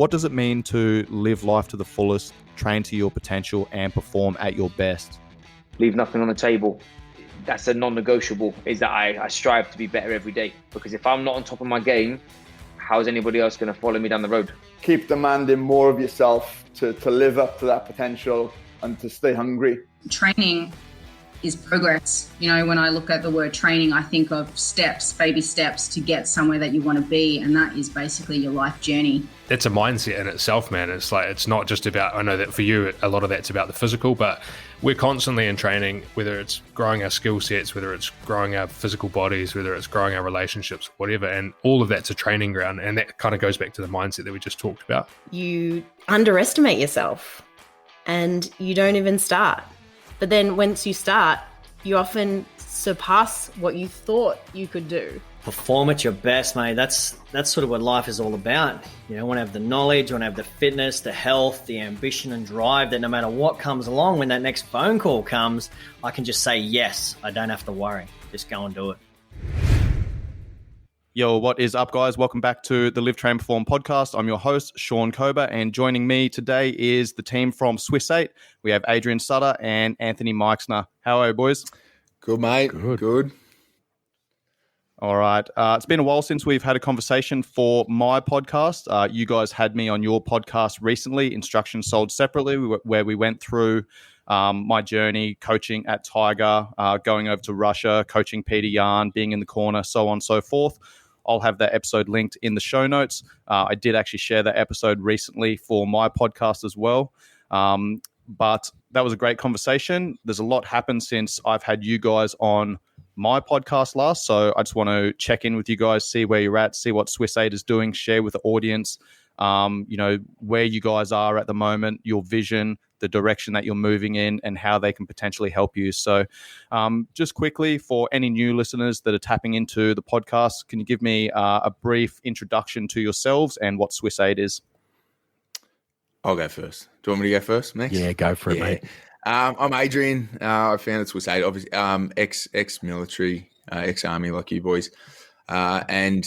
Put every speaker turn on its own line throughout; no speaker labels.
What does it mean to live life to the fullest, train to your potential, and perform at your best?
Leave nothing on the table. That's a non-negotiable, is that I strive to be better every day. Because if I'm not on top of my game, how's anybody else going to follow me down the road?
Keep demanding more of yourself to live up to that potential and to stay hungry.
Training is progress. When I look at the word training, I think of steps, baby steps to get somewhere that you want to be. And that is basically your life journey.
It's a mindset in itself, man. It's like, it's not just about, I know that for you, a lot of that's about the physical, but we're constantly in training, whether it's growing our skill sets, whether it's growing our physical bodies, whether it's growing our relationships, whatever. And all of that's a training ground. And that kind of goes back to the mindset that we just talked about.
You underestimate yourself and you don't even start. But then once you start, you often surpass what you thought you could do.
Perform at your best, mate. That's sort of what life is all about. I want to have the knowledge, I want to have the fitness, the health, the ambition and drive that no matter what comes along, when that next phone call comes, I can just say yes. I don't have to worry. Just go and do it.
Yo, what is up, guys? Welcome back to the Live, Train, Perform podcast. I'm your host, Sean Kober, and joining me today is the team from Swiss 8. We have Adrian Sutter and Anthony Meixner. How are you, boys?
Good, mate. Good.
All right. It's been a while since we've had a conversation for my podcast. You guys had me on your podcast recently, Instructions Sold Separately, where we went through my journey coaching at Tiger, going over to Russia, coaching Peter Yan, being in the corner, so on and so forth. I'll have that episode linked in the show notes. I did actually share that episode recently for my podcast as well. But that was a great conversation. There's a lot happened since I've had you guys on my podcast last. So I just want to check in with you guys, see where you're at, see what Swiss 8 is doing, share with the audience, where you guys are at the moment, your vision, the direction that you're moving in, and how they can potentially help you. So just quickly, for any new listeners that are tapping into the podcast, can you give me a brief introduction to yourselves and what Swiss 8 is?
I'll go first. Do you want me to go first, Mex?
Yeah, go for it, mate.
I'm Adrian. I founded Swiss 8, obviously, ex-military, ex-army like you boys. And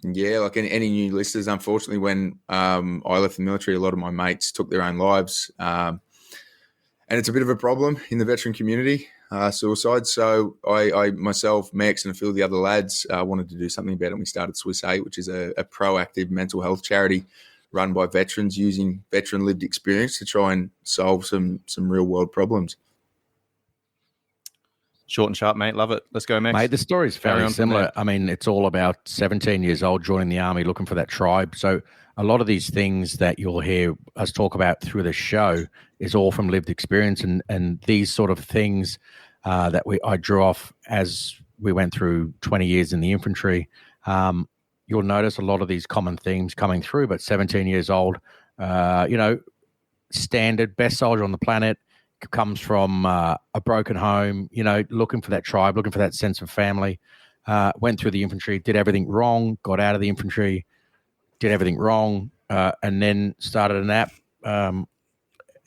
yeah, like any new listeners, unfortunately, when I left the military, a lot of my mates took their own lives. And it's a bit of a problem in the veteran community, suicide. So I myself, Mex, and a few of the other lads wanted to do something about it. And we started Swiss 8, which is a proactive mental health charity run by veterans using veteran lived experience to try and solve some real world problems.
Short and sharp, mate. Love it. Let's go, Mex.
Mate, the story's very similar. I mean, it's all about 17 years old, joining the army, looking for that tribe. So a lot of these things that you'll hear us talk about through the show is all from lived experience, and these sort of things that I drew off as we went through 20 years in the infantry. You'll notice a lot of these common themes coming through, but 17 years old, standard, best soldier on the planet, comes from a broken home, looking for that tribe, looking for that sense of family, went through the infantry, did everything wrong, got out of the infantry, did everything wrong, and then started an app.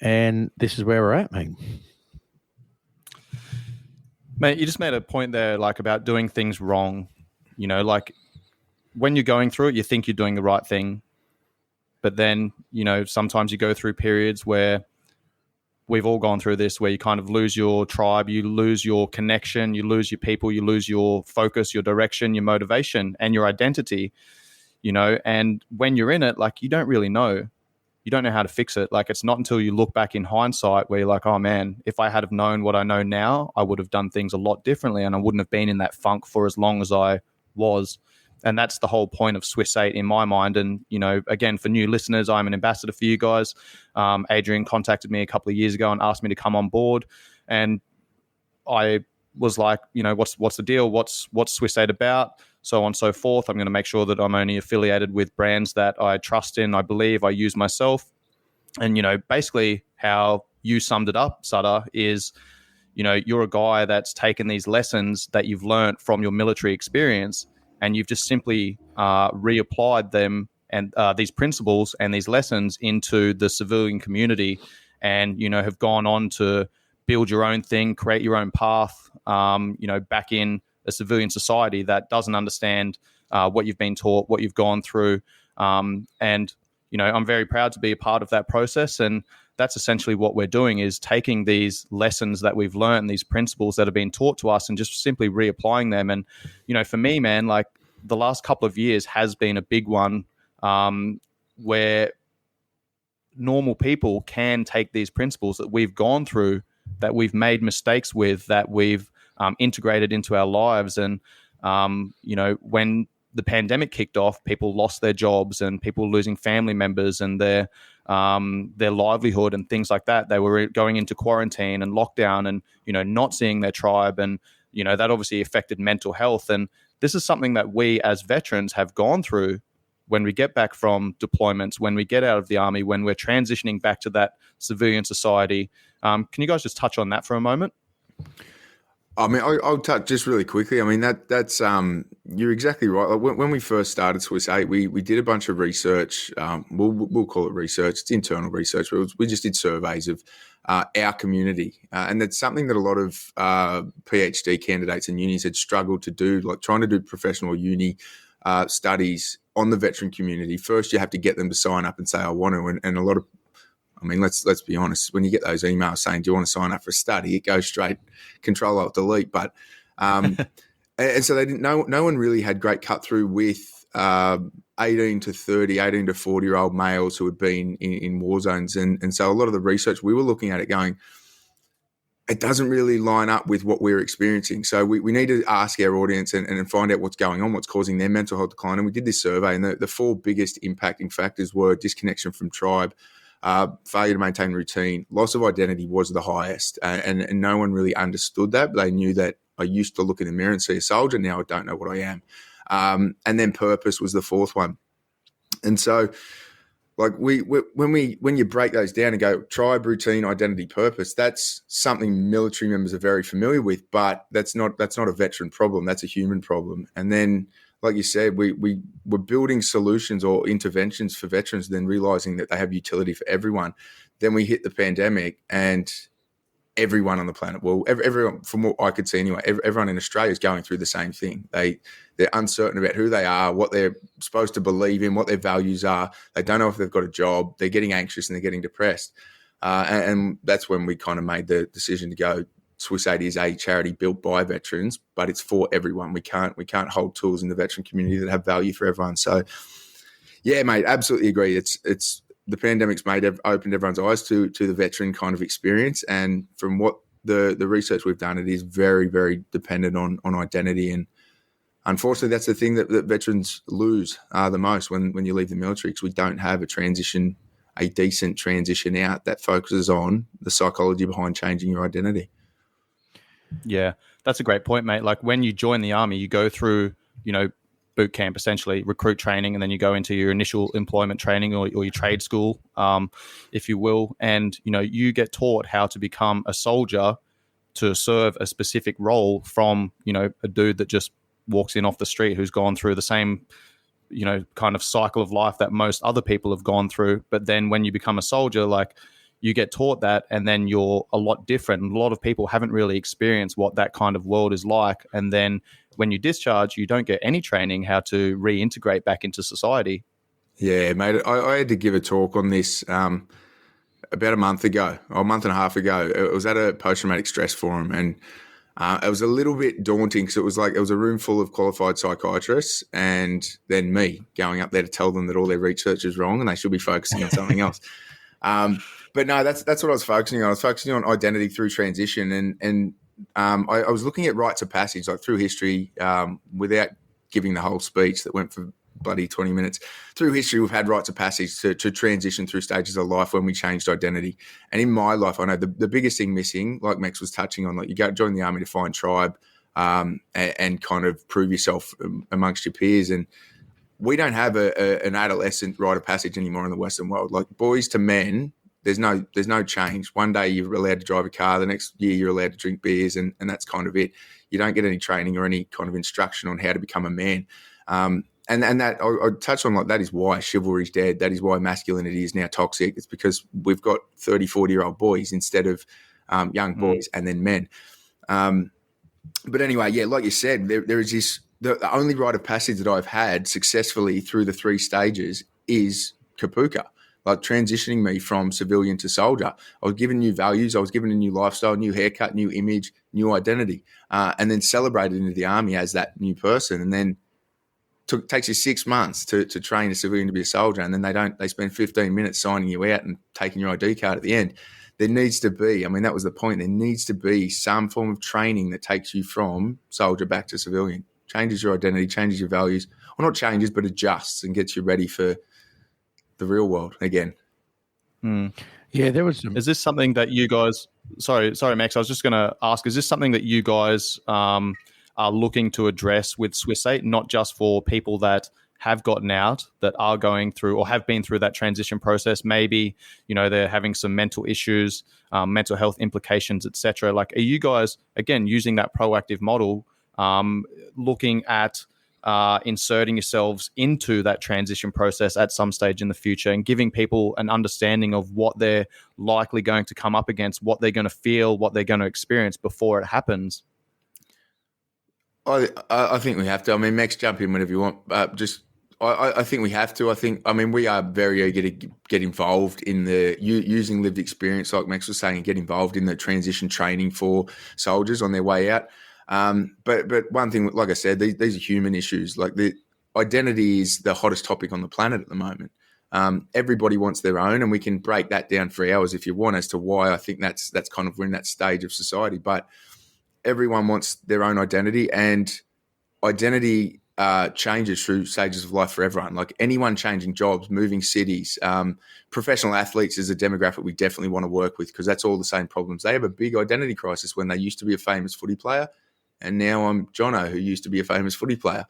And this is where we're at, mate.
Mate, you just made a point there, like, about doing things wrong. Like, when you're going through it, you think you're doing the right thing. But then, sometimes you go through periods where we've all gone through this, where you kind of lose your tribe, you lose your connection, you lose your people, you lose your focus, your direction, your motivation, and your identity, and when you're in it, like, you don't really know. You don't know how to fix it. Like, it's not until you look back in hindsight where you're like, oh man, if I had have known what I know now, I would have done things a lot differently, and I wouldn't have been in that funk for as long as I was. And that's the whole point of Swiss 8 in my mind. And, again, for new listeners, I'm an ambassador for you guys. Adrian contacted me a couple of years ago and asked me to come on board. And I was like, what's the deal? What's Swiss 8 about? So on and so forth. I'm going to make sure that I'm only affiliated with brands that I trust in, I believe, I use myself. And, basically how you summed it up, Sutter, is, you're a guy that's taken these lessons that you've learned from your military experience, and you've just simply reapplied them and these principles and these lessons into the civilian community, and have gone on to build your own thing, create your own path. Back in a civilian society that doesn't understand what you've been taught, what you've gone through, and I'm very proud to be a part of that process. And that's essentially what we're doing, is taking these lessons that we've learned, these principles that have been taught to us, and just simply reapplying them. And, for me, man, like the last couple of years has been a big one, where normal people can take these principles that we've gone through, that we've made mistakes with, that we've integrated into our lives. And, when the pandemic kicked off, people lost their jobs and people losing family members and their livelihood and things like that. They were going into quarantine and lockdown and, not seeing their tribe. And, that obviously affected mental health. And this is something that we as veterans have gone through when we get back from deployments, when we get out of the army, when we're transitioning back to that civilian society. Can you guys just touch on that for a moment?
I mean, I'll touch just really quickly. I mean, that's you're exactly right. Like when we first started Swiss 8, we did a bunch of research. We'll call it research. It's internal research, but we just did surveys of our community, and that's something that a lot of PhD candidates and unis had struggled to do, like trying to do professional uni studies on the veteran community. First, you have to get them to sign up and say, I want to, and a lot of, I mean, let's be honest. When you get those emails saying, "Do you want to sign up for a study?" it goes straight Control-Alt-Delete. But and so they didn't. No one really had great cut through with 18 to 40-year-old males who had been in war zones, and so a lot of the research we were looking at it going, it doesn't really line up with what we're experiencing. So we need to ask our audience and find out what's going on, what's causing their mental health decline. And we did this survey, and the 4 biggest impacting factors were disconnection from tribe, failure to maintain routine, loss of identity was the highest. And no one really understood that, but they knew that I used to look in the mirror and see a soldier. Now I don't know what I am. And then purpose was the 4th one. And so, like when you break those down and go tribe, routine, identity, purpose, that's something military members are very familiar with, but that's not a veteran problem. That's a human problem. And then, like you said, we were building solutions or interventions for veterans, then realizing that they have utility for everyone. Then we hit the pandemic, and everyone on the planet, well, everyone, from what I could see anyway, everyone in Australia is going through the same thing. They're uncertain about who they are, what they're supposed to believe in, what their values are. They don't know if they've got a job. They're getting anxious and they're getting depressed. And that's when we kind of made the decision to go, Swiss 8 is a charity built by veterans, but it's for everyone. We can't hold tools in the veteran community that have value for everyone. So, yeah, mate, absolutely agree. It's the pandemic's opened everyone's eyes to the veteran kind of experience, and from what the research we've done, it is very, very dependent on identity. And unfortunately, that's the thing that veterans lose the most when you leave the military, because we don't have a decent transition out that focuses on the psychology behind changing your identity.
Yeah, that's a great point, mate. Like when you join the army, you go through, boot camp, essentially recruit training, and then you go into your initial employment training or your trade school, if you will. And, you get taught how to become a soldier to serve a specific role from, a dude that just walks in off the street who's gone through the same, kind of cycle of life that most other people have gone through. But then when you become a soldier, like, you get taught that, and then you're a lot different. And a lot of people haven't really experienced what that kind of world is like. And then when you discharge, you don't get any training how to reintegrate back into society. Yeah,
mate. I had to give a talk on this about a month and a half ago. It was at a post-traumatic stress forum, and it was a little bit daunting because it was a room full of qualified psychiatrists, and then me going up there to tell them that all their research is wrong and they should be focusing on something else. But no, that's what I was focusing on. I was focusing on identity through transition, and I was looking at rites of passage, like through history, without giving the whole speech that went for bloody 20 minutes. Through history, we've had rites of passage to transition through stages of life when we changed identity. And in my life, I know the biggest thing missing, like Mex was touching on, like you go join the army to find tribe and kind of prove yourself amongst your peers. And we don't have an adolescent rite of passage anymore in the Western world. Like boys to men, there's no change. One day you're allowed to drive a car, the next year you're allowed to drink beers, and that's kind of it. You don't get any training or any kind of instruction on how to become a man. And that I touched on, like, that is why chivalry is dead. That is why masculinity is now toxic. It's because we've got 30, 40-year-old boys instead of young boys and then men. But anyway, yeah, like you said, there is this, the only rite of passage that I've had successfully through the 3 stages is Kapuka, like transitioning me from civilian to soldier. I was given new values. I was given a new lifestyle, new haircut, new image, new identity, and then celebrated into the army as that new person. And then takes you 6 months to train a civilian to be a soldier, and then they spend 15 minutes signing you out and taking your ID card at the end. There needs to be, I mean, that was the point. There needs to be some form of training that takes you from soldier back to civilian, changes your identity, changes your values. Well, not changes, but adjusts and gets you ready for the real world again.
Yeah, there was some.
Is this something that you guys? Sorry, Max. I was just going to ask: is this something that you guys are looking to address with Swiss 8, not just for people that have gotten out, that are going through or have been through that transition process? Maybe, they're having some mental issues, mental health implications, etc. Like, are you guys, again, using that proactive model, looking at inserting yourselves into that transition process at some stage in the future and giving people an understanding of what they're likely going to come up against, what they're going to feel, what they're going to experience before it happens?
I think we have to. I mean, Max, jump in whenever you want. I think we have to. We are very eager to get involved in the using lived experience, like Max was saying, and get involved in the transition training for soldiers on their way out. But one thing, like I said, these are human issues. Like, the identity is the hottest topic on the planet at the moment. Everybody wants their own, and we can break that down for hours if you want as to why I think that's kind of we're in that stage of society. But everyone wants their own identity, and identity changes through stages of life for everyone. Like, anyone changing jobs, moving cities, professional athletes is a demographic we definitely want to work with, because that's all the same problems. They have a big identity crisis when they used to be a famous footy player, and now I'm Jono, who used to be a famous footy player.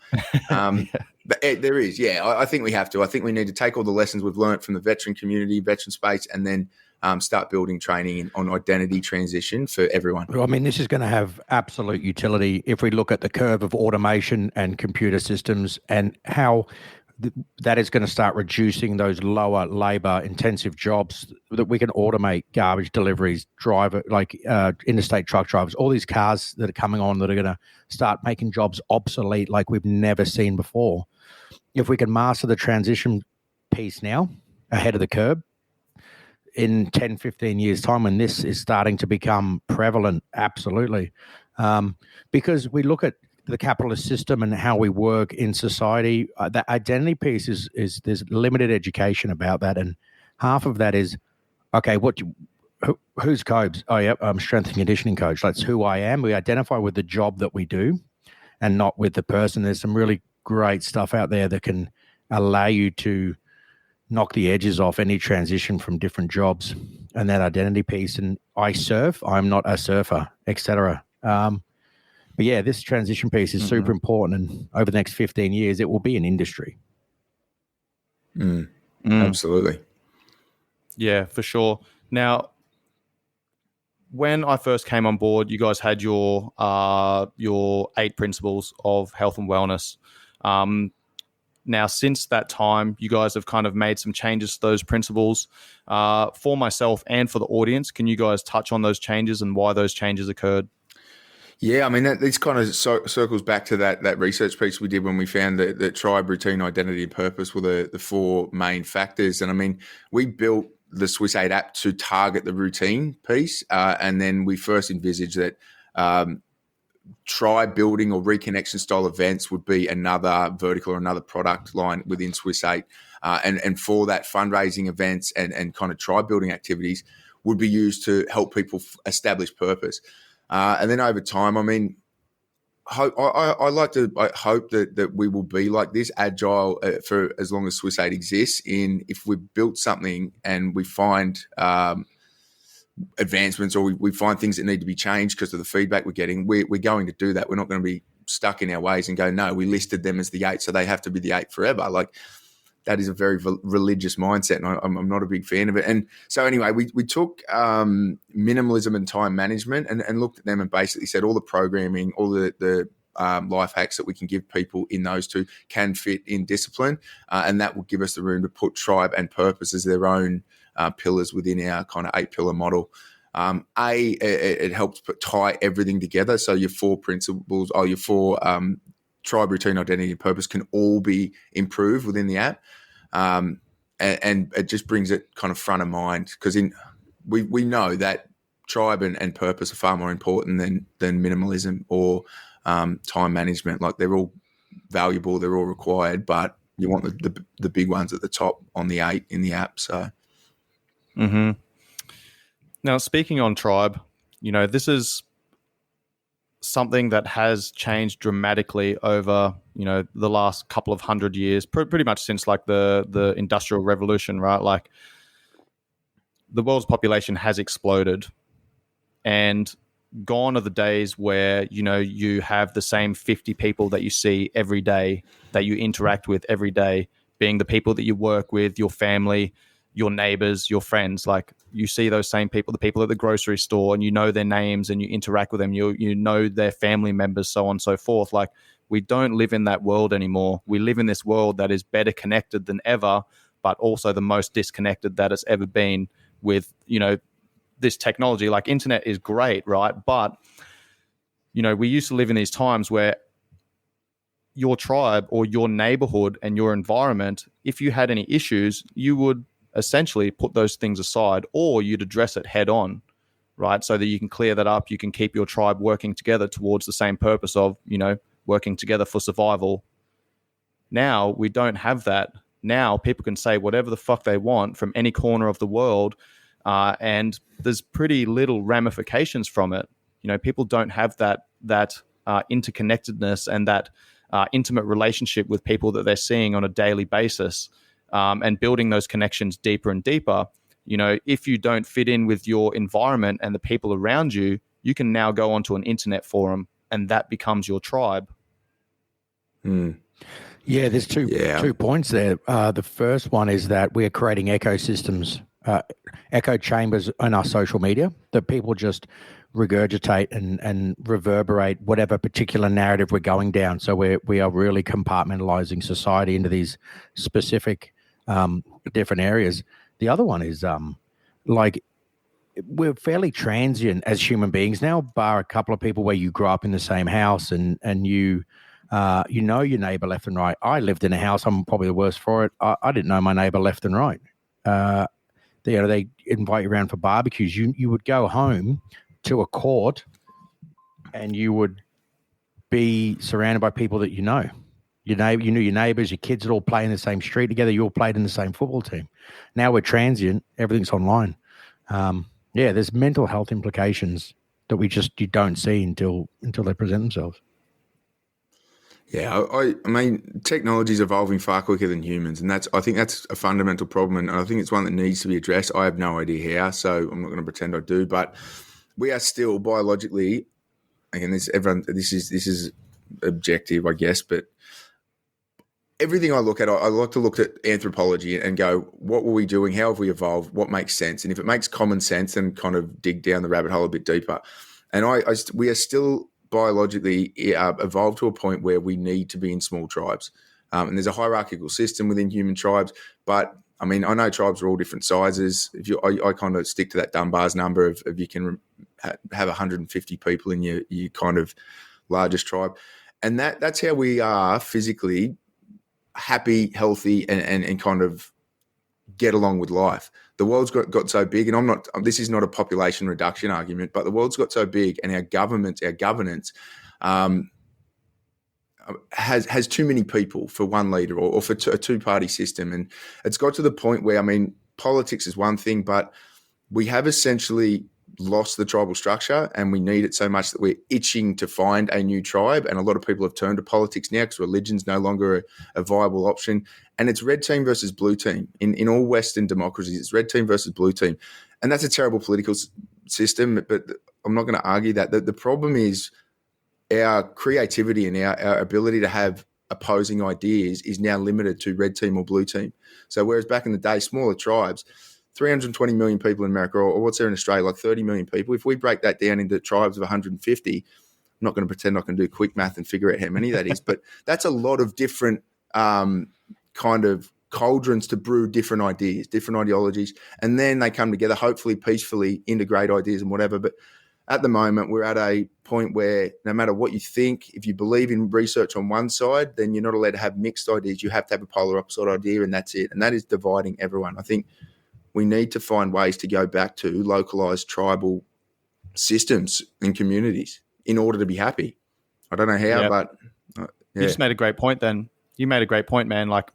But there is, I think we have to. I think we need to take all the lessons we've learned from the veteran community, veteran space, and then start building training on identity transition for everyone.
Well, I mean, this is going to have absolute utility if we look at the curve of automation and computer systems and how that is going to start reducing those lower labor intensive jobs, that we can automate garbage deliveries, interstate truck drivers, all these cars that are coming on that are going to start making jobs obsolete like we've never seen before. If we can master the transition piece now ahead of the curve, in 10, 15 years' time, when this is starting to become prevalent, absolutely. Because we look at the capitalist system and how we work in society, the identity piece is there's limited education about that. And half of that is, okay, who's Cobes? Oh, yeah, I'm strength and conditioning coach. That's who I am. We identify with the job that we do and not with the person. There's some really great stuff out there that can allow you to knock the edges off any transition from different jobs and that identity piece. And I surf, I'm not a surfer, etc. But yeah, this transition piece is super important. And over the next 15 years, it will be an industry.
Absolutely.
Yeah, for sure. Now, when I first came on board, you guys had your 8 principles of health and wellness. Now, since that time, you guys have kind of made some changes to those principles. For myself and for the audience, can you guys touch on those changes and why those changes occurred?
Yeah, I mean, this kind of circles back to that research piece we did when we found that tribe, routine, identity, and purpose were the 4 main factors. And I mean, we built the Swiss 8 app to target the routine piece. And then we first envisaged that tribe building or reconnection style events would be another vertical or another product line within Swiss 8. And for that, fundraising events and kind of tribe building activities would be used to help people establish purpose. And then over time, I mean, I hope that we will be like this, agile for as long as Swiss 8 exists. If we built something and we find advancements or we find things that need to be changed because of the feedback we're getting, we're going to do that. We're not going to be stuck in our ways and go, no, we listed them as the 8, so they have to be the 8 forever. Like, that is a very religious mindset, and I'm not a big fan of it. And so anyway, we took minimalism and time management and looked at them and basically said all the programming, all the life hacks that we can give people in those 2 can fit in discipline, and that will give us the room to put tribe and purpose as their own pillars within our kind of 8-pillar model. It helps tie everything together. So your 4 principles or your 4 tribe, routine, identity, and purpose can all be improved within the app. and it just brings it kind of front of mind, because we know that tribe and purpose are far more important than minimalism or time management. Like, they're all valuable, they're all required, but you want the big ones at the top on the 8 in the app. So,
Now, speaking on tribe, this is something that has changed dramatically over, the last couple of 100 years, pretty much since like the Industrial Revolution, right? Like, the world's population has exploded, and gone are the days where, you have the same 50 people that you see every day, that you interact with every day, being the people that you work with, your family, your neighbors, your friends. Like, you see those same people, the people at the grocery store, and you know their names and you interact with them. You know their family members, so on and so forth. Like, we don't live in that world anymore. We live in this world that is better connected than ever, but also the most disconnected that it's ever been with, this technology. Like, internet is great, right? But, we used to live in these times where your tribe or your neighborhood and your environment, if you had any issues, you would essentially put those things aside, or you'd address it head on, right? So that you can clear that up. You can keep your tribe working together towards the same purpose of, working together for survival. Now we don't have that. Now people can say whatever the fuck they want from any corner of the world, and there's pretty little ramifications from it. People don't have that interconnectedness and that intimate relationship with people that they're seeing on a daily basis. And building those connections deeper and deeper. If you don't fit in with your environment and the people around you, you can now go onto an internet forum, and that becomes your tribe.
Yeah, there's two points there. The first one is that we are creating ecosystems, echo chambers on our social media that people just regurgitate and reverberate whatever particular narrative we're going down. So we are really compartmentalizing society into these specific different areas. The other one is we're fairly transient as human beings now, bar a couple of people where you grew up in the same house and you know your neighbor left and right. I lived in a house, I'm probably the worst for it. I didn't know my neighbor left and right. They invite you around for barbecues. You would go home to a court and you would be surrounded by people that you know. You knew your neighbors, your kids would all play in the same street together. You all played in the same football team. Now we're transient. Everything's online. There's mental health implications that you don't see until they present themselves.
Yeah, I mean, technology is evolving far quicker than humans, and I think that's a fundamental problem, and I think it's one that needs to be addressed. I have no idea how, so I'm not going to pretend I do, but we are still biologically, again, this is objective, I guess, but everything I look at, I like to look at anthropology and go, what were we doing? How have we evolved? What makes sense? And if it makes common sense, then kind of dig down the rabbit hole a bit deeper. And we are still biologically evolved to a point where we need to be in small tribes. And there's a hierarchical system within human tribes. But, I mean, I know tribes are all different sizes. I kind of stick to that Dunbar's number of you can have 150 people in your kind of largest tribe. And that's how we are physically happy, healthy, and kind of get along with life. The world's got so big, and this is not a population reduction argument, but the world's got so big, and our governance has too many people for one leader or for a two-party system. And it's got to the point where, I mean, politics is one thing, but we have essentially lost the tribal structure, and we need it so much that we're itching to find a new tribe. And a lot of people have turned to politics now because religion's no longer a viable option. And it's red team versus blue team. In all Western democracies, it's red team versus blue team. And that's a terrible political system, but I'm not going to argue that. The problem is our creativity and our ability to have opposing ideas is now limited to red team or blue team. So whereas back in the day, smaller tribes, 320 million people in America, or what's there in Australia, like 30 million people. If we break that down into tribes of 150, I'm not going to pretend I can do quick math and figure out how many that is, but that's a lot of different kind of cauldrons to brew different ideas, different ideologies, and then they come together, hopefully peacefully integrate ideas and whatever. But at the moment, we're at a point where no matter what you think, if you believe in research on one side, then you're not allowed to have mixed ideas. You have to have a polar opposite idea, and that's it. And that is dividing everyone. I think we need to find ways to go back to localized tribal systems and communities in order to be happy. I don't know how, but
you just made a great point then. You made a great point, man. Like,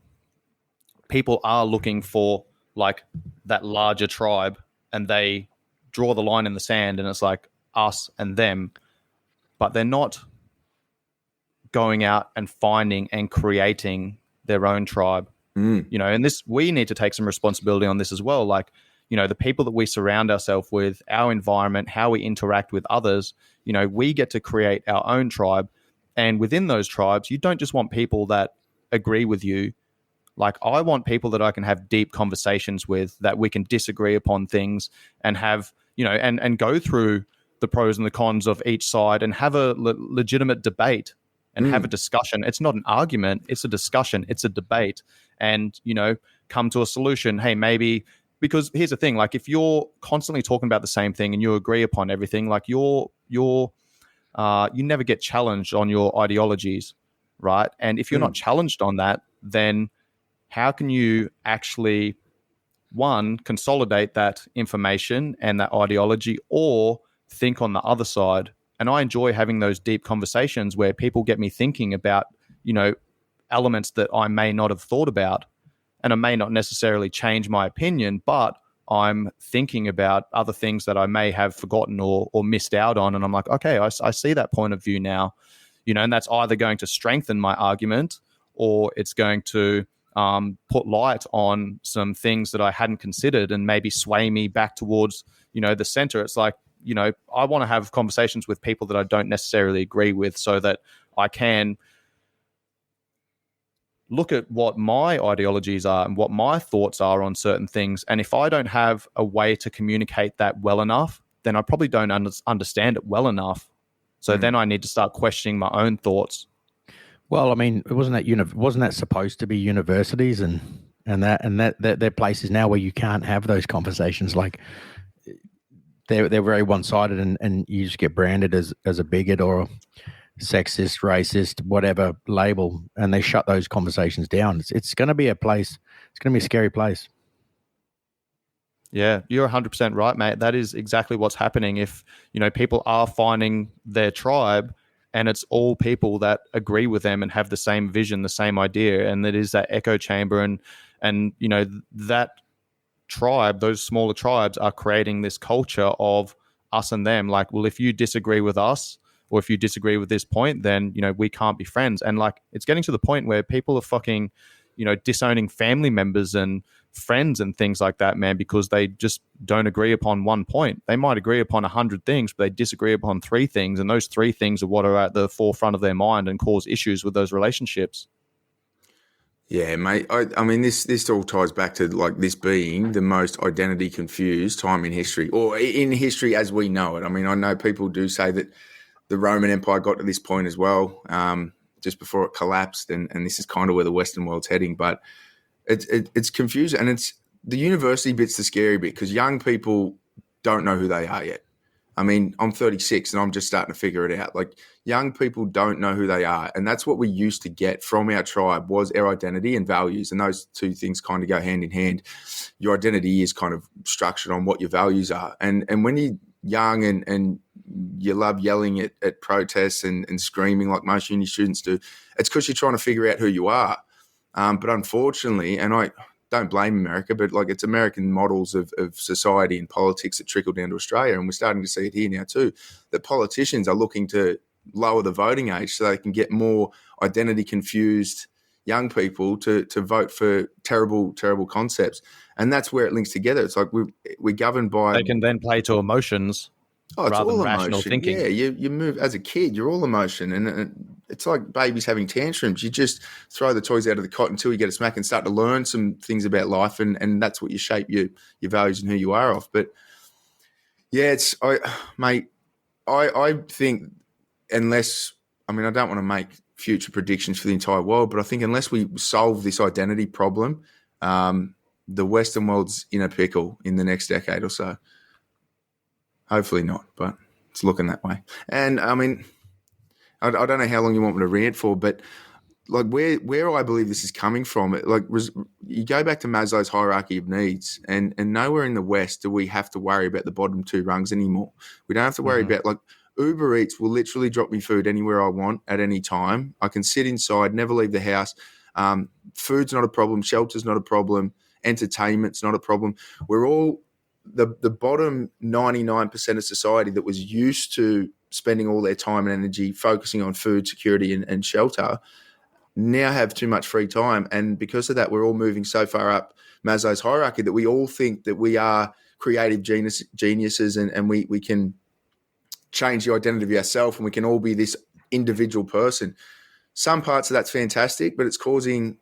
people are looking for like that larger tribe, and they draw the line in the sand, and it's like us and them, but they're not going out and finding and creating their own tribe. And this, we need to take some responsibility on this as well. Like, the people that we surround ourselves with, our environment, how we interact with others, we get to create our own tribe. And within those tribes, you don't just want people that agree with you. Like, I want people that I can have deep conversations with, that we can disagree upon things and have, and go through the pros and the cons of each side and have a legitimate debate and have a discussion. It's not an argument. It's a discussion. It's a debate. And, come to a solution. Hey, maybe, because here's the thing, like, if you're constantly talking about the same thing and you agree upon everything, like you never get challenged on your ideologies, right? And if you're not challenged on that, then how can you actually, one, consolidate that information and that ideology, or think on the other side? And I enjoy having those deep conversations where people get me thinking about, elements that I may not have thought about, and I may not necessarily change my opinion, but I'm thinking about other things that I may have forgotten or missed out on. And I'm like, okay, I see that point of view now, and that's either going to strengthen my argument, or it's going to put light on some things that I hadn't considered and maybe sway me back towards, the center. It's like, I want to have conversations with people that I don't necessarily agree with, so that I can look at what my ideologies are and what my thoughts are on certain things. And if I don't have a way to communicate that well enough, then I probably don't understand it well enough. So then I need to start questioning my own thoughts.
Well, I mean, wasn't that supposed to be universities and that they're places now where you can't have those conversations? Like, they're very one-sided, and you just get branded as a bigot or a sexist, racist, whatever label, and they shut those conversations down. It's going to be a place. It's going to be a scary place.
Yeah, you're 100% right, mate. That is exactly what's happening. If, people are finding their tribe, and it's all people that agree with them and have the same vision, the same idea, and it is that echo chamber, and that tribe, those smaller tribes are creating this culture of us and them. Like, well, if you disagree with us, or if you disagree with this point, then, we can't be friends. And like, it's getting to the point where people are fucking, disowning family members and friends and things like that, man, because they just don't agree upon one point. They might agree upon 100 things, but they disagree upon 3 things. And those 3 things are what are at the forefront of their mind and cause issues with those relationships.
Yeah, mate. I mean, this all ties back to like this being the most identity confused time in history, or in history as we know it. I mean, I know people do say that the Roman Empire got to this point as well, just before it collapsed, and this is kind of where the Western world's heading. But it's confusing, and it's the university bit's the scary bit, because young people don't know who they are yet. I mean, I'm 36 and I'm just starting to figure it out. Like, young people don't know who they are, and that's what we used to get from our tribe, was our identity and values, and those 2 things kind of go hand in hand. Your identity is kind of structured on what your values are, and when you're young and you love yelling at protests and screaming like most uni students do, it's because you're trying to figure out who you are. But unfortunately, and I don't blame America, but like, it's American models of society and politics that trickle down to Australia. And we're starting to see it here now too, that politicians are looking to lower the voting age so they can get more identity confused young people to vote for terrible, terrible concepts. And that's where it links together. It's like we're governed by...
They can then play to emotions.
Oh, it's
rather
all
than rational
emotion.
thinking.
Yeah, you move as a kid, you're all emotion, and it's like babies having tantrums. You just throw the toys out of the cot until you get a smack and start to learn some things about life, and that's what you shape your values and who you are off. But yeah, I think unless, I mean, I don't want to make future predictions for the entire world, but I think unless we solve this identity problem, the Western world's in a pickle in the next decade or so. Hopefully not, but it's looking that way. And I mean, I don't know how long you want me to rant for, but like where I believe this is coming from, you go back to Maslow's hierarchy of needs, and nowhere in the West do we have to worry about the bottom two rungs anymore. We don't have to worry about, like, Uber Eats will literally drop me food anywhere I want at any time. I can sit inside, never leave the house. Food's not a problem. Shelter's not a problem. Entertainment's not a problem. We're all the bottom 99% of society that was used to spending all their time and energy focusing on food security and shelter now have too much free time. And because of that, we're all moving so far up Maslow's hierarchy that we all think that we are creative geniuses and we can change the identity of ourselves and we can all be this individual person. Some parts of that's fantastic, but it's causing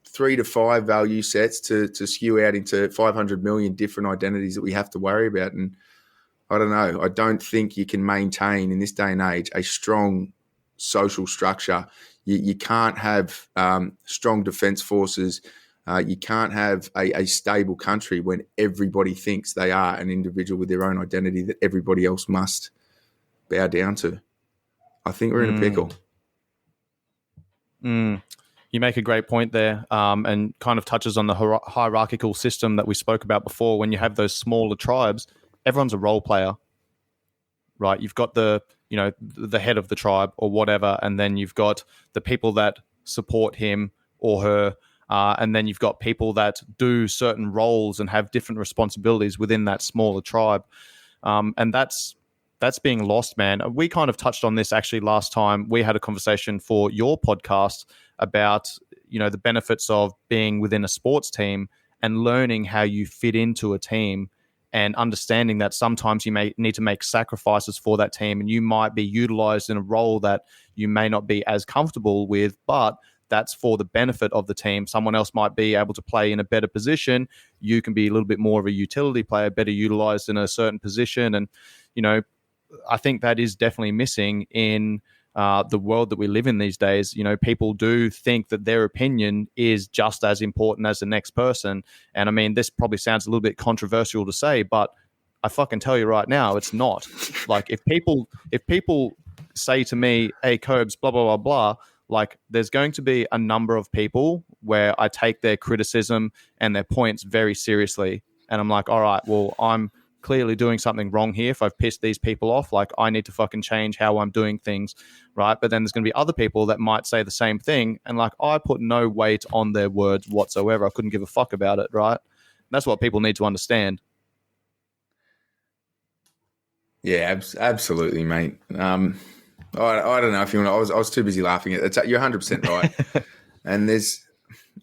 3 to 5 value sets to skew out into 500 million different identities that we have to worry about. And I don't know. I don't think you can maintain in this day and age a strong social structure. You can't have strong defense forces. You can't have a stable country when everybody thinks they are an individual with their own identity that everybody else must bow down to. I think we're in a pickle.
You make a great point there, and kind of touches on the hierarchical system that we spoke about before. When you have those smaller tribes, everyone's a role player, right? You've got the head of the tribe or whatever, and then you've got the people that support him or her, and then you've got people that do certain roles and have different responsibilities within that smaller tribe, and that's being lost, man. We kind of touched on this actually last time. We had a conversation for your podcast about, the benefits of being within a sports team and learning how you fit into a team and understanding that sometimes you may need to make sacrifices for that team and you might be utilized in a role that you may not be as comfortable with, but that's for the benefit of the team. Someone else might be able to play in a better position. You can be a little bit more of a utility player, better utilized in a certain position. And, I think that is definitely missing in the world that we live in these days. People do think that their opinion is just as important as the next person. And I mean, this probably sounds a little bit controversial to say, but I fucking tell you right now, it's not. Like, if people say to me, hey, Cobes, blah, blah, blah, blah, like, there's going to be a number of people where I take their criticism and their points very seriously. And I'm like, all right, well, I'm clearly doing something wrong here. If I've pissed these people off, like, I need to fucking change how I'm doing things, right? But then there's going to be other people that might say the same thing, and like, I put no weight on their words whatsoever. I couldn't give a fuck about it, right? That's what people need to understand.
Yeah, absolutely, mate. I don't know if you want. I was too busy laughing at it. You're 100% right. And it's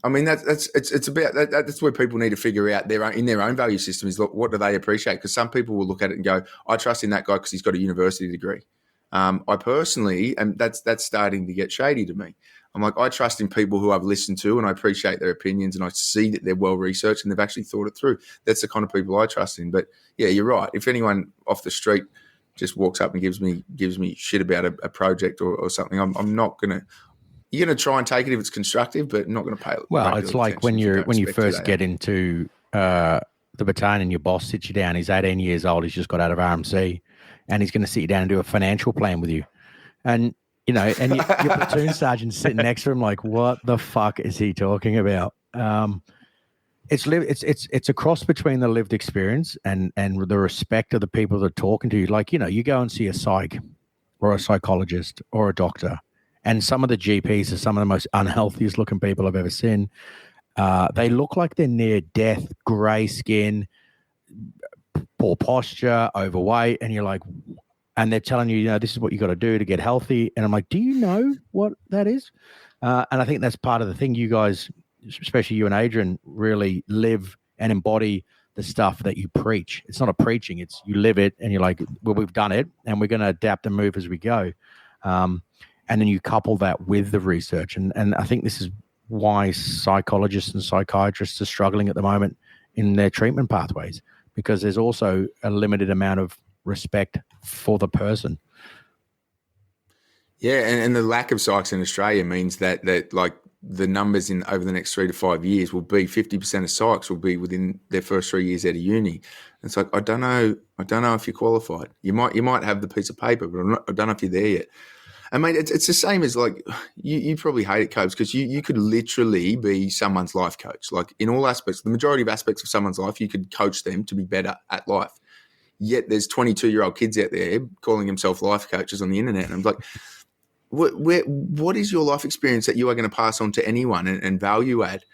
about that's where people need to figure out in their own value system is, look, what do they appreciate? Because some people will look at it and go, I trust in that guy because he's got a university degree. I personally, and that's starting to get shady to me. I'm like, I trust in people who I've listened to and I appreciate their opinions and I see that they're well researched and they've actually thought it through. That's the kind of people I trust in. But yeah, you're right. If anyone off the street just walks up and gives me shit about a project or something, I'm not gonna. You're going to try and take it if it's constructive, but not going to pay it.
Well, it's like when you first get into the battalion, your boss sits you down. He's 18 years old. He's just got out of RMC, and he's going to sit you down and do a financial plan with you. And your platoon sergeant's sitting next to him, like, what the fuck is he talking about? It's a cross between the lived experience and the respect of the people that are talking to you. Like, you go and see a psych or a psychologist or a doctor. And some of the GPs are some of the most unhealthiest looking people I've ever seen. They look like they're near death, grey skin, poor posture, overweight. And you're like, and they're telling you, this is what you got to do to get healthy. And I'm like, do you know what that is? And I think that's part of the thing you guys, especially you and Adrian, really live and embody the stuff that you preach. It's not a preaching, it's you live it and you're like, well, we've done it and we're going to adapt and move as we go. And then you couple that with the research. And I think this is why psychologists and psychiatrists are struggling at the moment in their treatment pathways, because there's also a limited amount of respect for the person.
Yeah, and the lack of psychs in Australia means that like the numbers in over the next 3 to 5 years will be 50% of psychs will be within their first 3 years out of uni. And it's like, I don't know if you're qualified. You might have the piece of paper, but I don't know if you're there yet. And mate, it's the same as like you probably hate it, Cobes, because you could literally be someone's life coach. Like in all aspects, the majority of aspects of someone's life, you could coach them to be better at life. Yet there's 22-year-old kids out there calling themselves life coaches on the internet. And I'm like, what is your life experience that you are going to pass on to anyone and value add?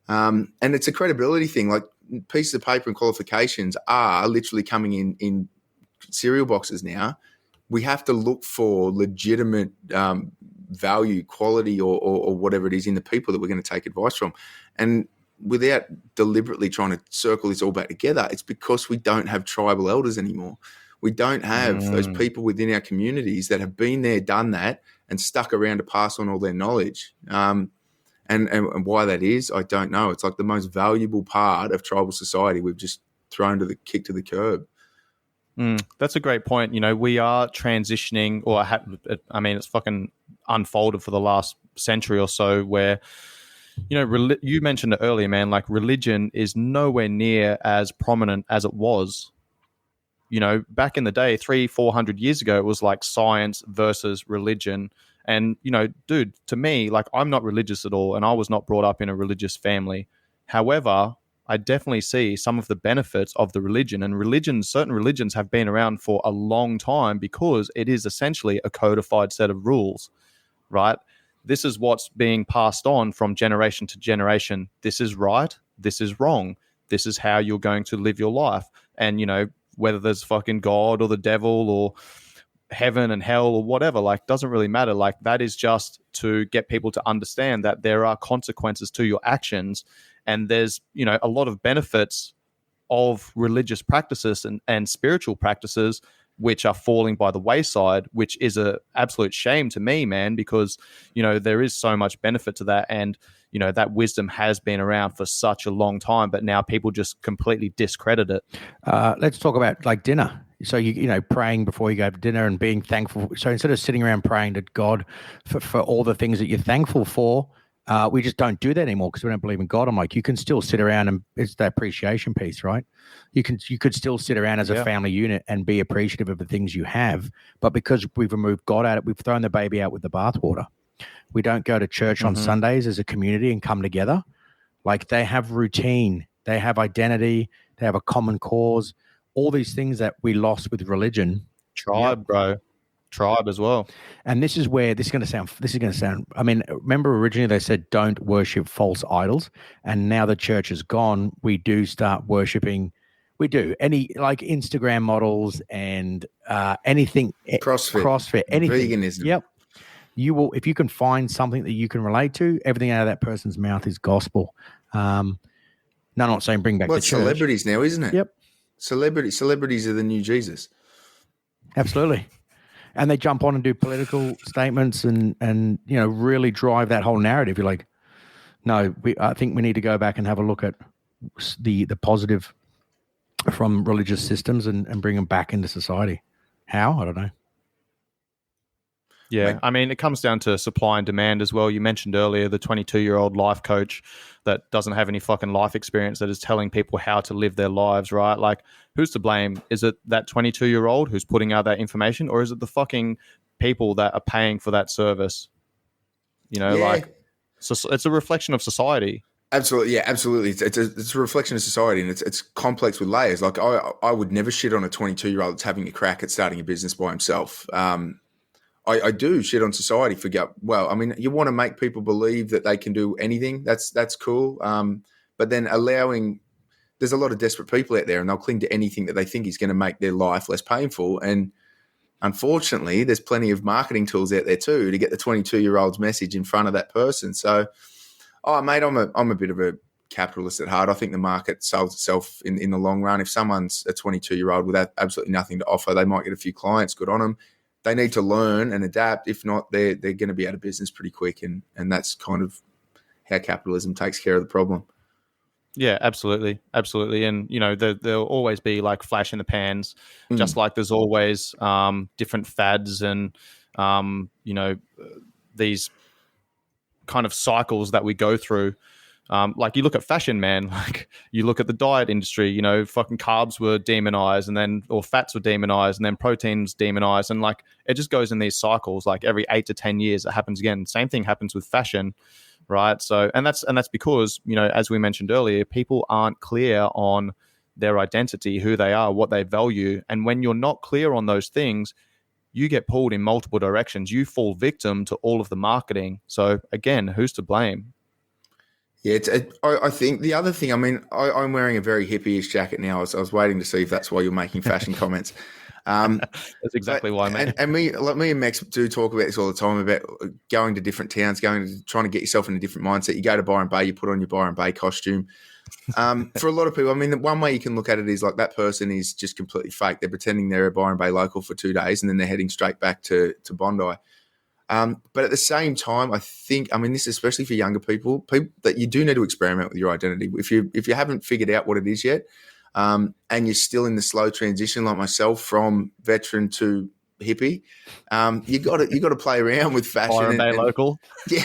And it's a credibility thing. Like pieces of paper and qualifications are literally coming in cereal boxes now. We have to look for legitimate value, quality, or whatever it is in the people that we're going to take advice from. And without deliberately trying to circle this all back together, it's because we don't have tribal elders anymore. We don't have those people within our communities that have been there, done that, and stuck around to pass on all their knowledge. And why that is, I don't know. It's like the most valuable part of tribal society we've just kicked to the curb.
That's a great point. You know, we are transitioning, it's fucking unfolded for the last century or so where, you know, you mentioned it earlier, man, like religion is nowhere near as prominent as it was. You know, back in the day, 300-400 years ago, it was like science versus religion. And, you know, dude, to me, like I'm not religious at all and I was not brought up in a religious family. However, I definitely see some of the benefits of the religion, and certain religions have been around for a long time because it is essentially a codified set of rules, right? This is what's being passed on from generation to generation. This is right. This is wrong. This is how you're going to live your life. And, you know, whether there's fucking God or the devil or heaven and hell or whatever, like doesn't really matter. Like that is just to get people to understand that there are consequences to your actions. And there's, you know, a lot of benefits of religious practices and spiritual practices which are falling by the wayside, which is a absolute shame to me, man, because, you know, there is so much benefit to that. And, you know, that wisdom has been around for such a long time, but now people just completely discredit it.
Let's talk about like dinner. So, you know, praying before you go to dinner and being thankful. So instead of sitting around praying to God for all the things that you're thankful for, we just don't do that anymore because we don't believe in God. I'm like, you can still sit around and it's the appreciation piece, right? You could still sit around as a family unit and be appreciative of the things you have. But because we've removed God out of it, we've thrown the baby out with the bathwater. We don't go to church on Sundays as a community and come together. Like they have routine, they have identity, they have a common cause, all these things that we lost with religion.
Tribe, bro. Tribe as well. And
this is going to sound, I mean, remember originally they said don't worship false idols, and now the church is gone. We do start worshiping. We do any like Instagram models and anything, CrossFit, anything.
Veganism.
Yep. You will, if you can find something that you can relate to, everything out of that person's mouth is gospel. No, I'm not saying bring back the church.
Celebrities now, isn't it?
Yep.
Celebrities are the new Jesus.
Absolutely. And they jump on and do political statements and you know, really drive that whole narrative. You're like, no, I think we need to go back and have a look at the positive from religious systems and bring them back into society. How? I don't know.
Yeah, I mean, it comes down to supply and demand as well. You mentioned earlier the 22-year-old life coach that doesn't have any fucking life experience that is telling people how to live their lives, right? Like, who's to blame? Is it that 22-year-old who's putting out that information, or is it the fucking people that are paying for that service? You know, like, so it's a reflection of society.
Absolutely, yeah, absolutely. It's a reflection of society, and it's complex with layers. Like, I would never shit on a 22-year-old that's having a crack at starting a business by himself. I do shit on society for well, I mean, you want to make people believe that they can do anything. That's cool. But then there's a lot of desperate people out there and they'll cling to anything that they think is going to make their life less painful. And unfortunately, there's plenty of marketing tools out there too to get the 22-year-old's message in front of that person. So, mate, I'm a bit of a capitalist at heart. I think the market sells itself in the long run. If someone's a 22-year-old with absolutely nothing to offer, they might get a few clients. Good on them. They need to learn and adapt. If not, they're going to be out of business pretty quick. And that's kind of how capitalism takes care of the problem.
Yeah, absolutely. Absolutely. And, you know, there'll always be like flash in the pans, just like there's always different fads and, you know, these kind of cycles that we go through. Like you look at fashion, man, like you look at the diet industry, you know, fucking carbs were demonized or fats were demonized and then proteins demonized. And like, it just goes in these cycles, like every 8 to 10 years, it happens again. Same thing happens with fashion, right? So, and that's because, you know, as we mentioned earlier, people aren't clear on their identity, who they are, what they value. And when you're not clear on those things, you get pulled in multiple directions. You fall victim to all of the marketing. So again, who's to blame?
Yeah, I think the other thing, I mean, I'm wearing a very hippie-ish jacket now. I was waiting to see if that's why you're making fashion comments.
That's exactly why, mate.
And me and Mex do talk about this all the time, about going to different towns, trying to get yourself in a different mindset. You go to Byron Bay, you put on your Byron Bay costume. For a lot of people, I mean, one way you can look at it is like that person is just completely fake. They're pretending they're a Byron Bay local for 2 days and then they're heading straight back to Bondi. But at the same time, I think, I mean, this is especially for younger people that you do need to experiment with your identity. If you haven't figured out what it is yet, and you're still in the slow transition, like myself, from veteran to hippie, you got to play around with fashion.
Byron Bay local.
Yeah,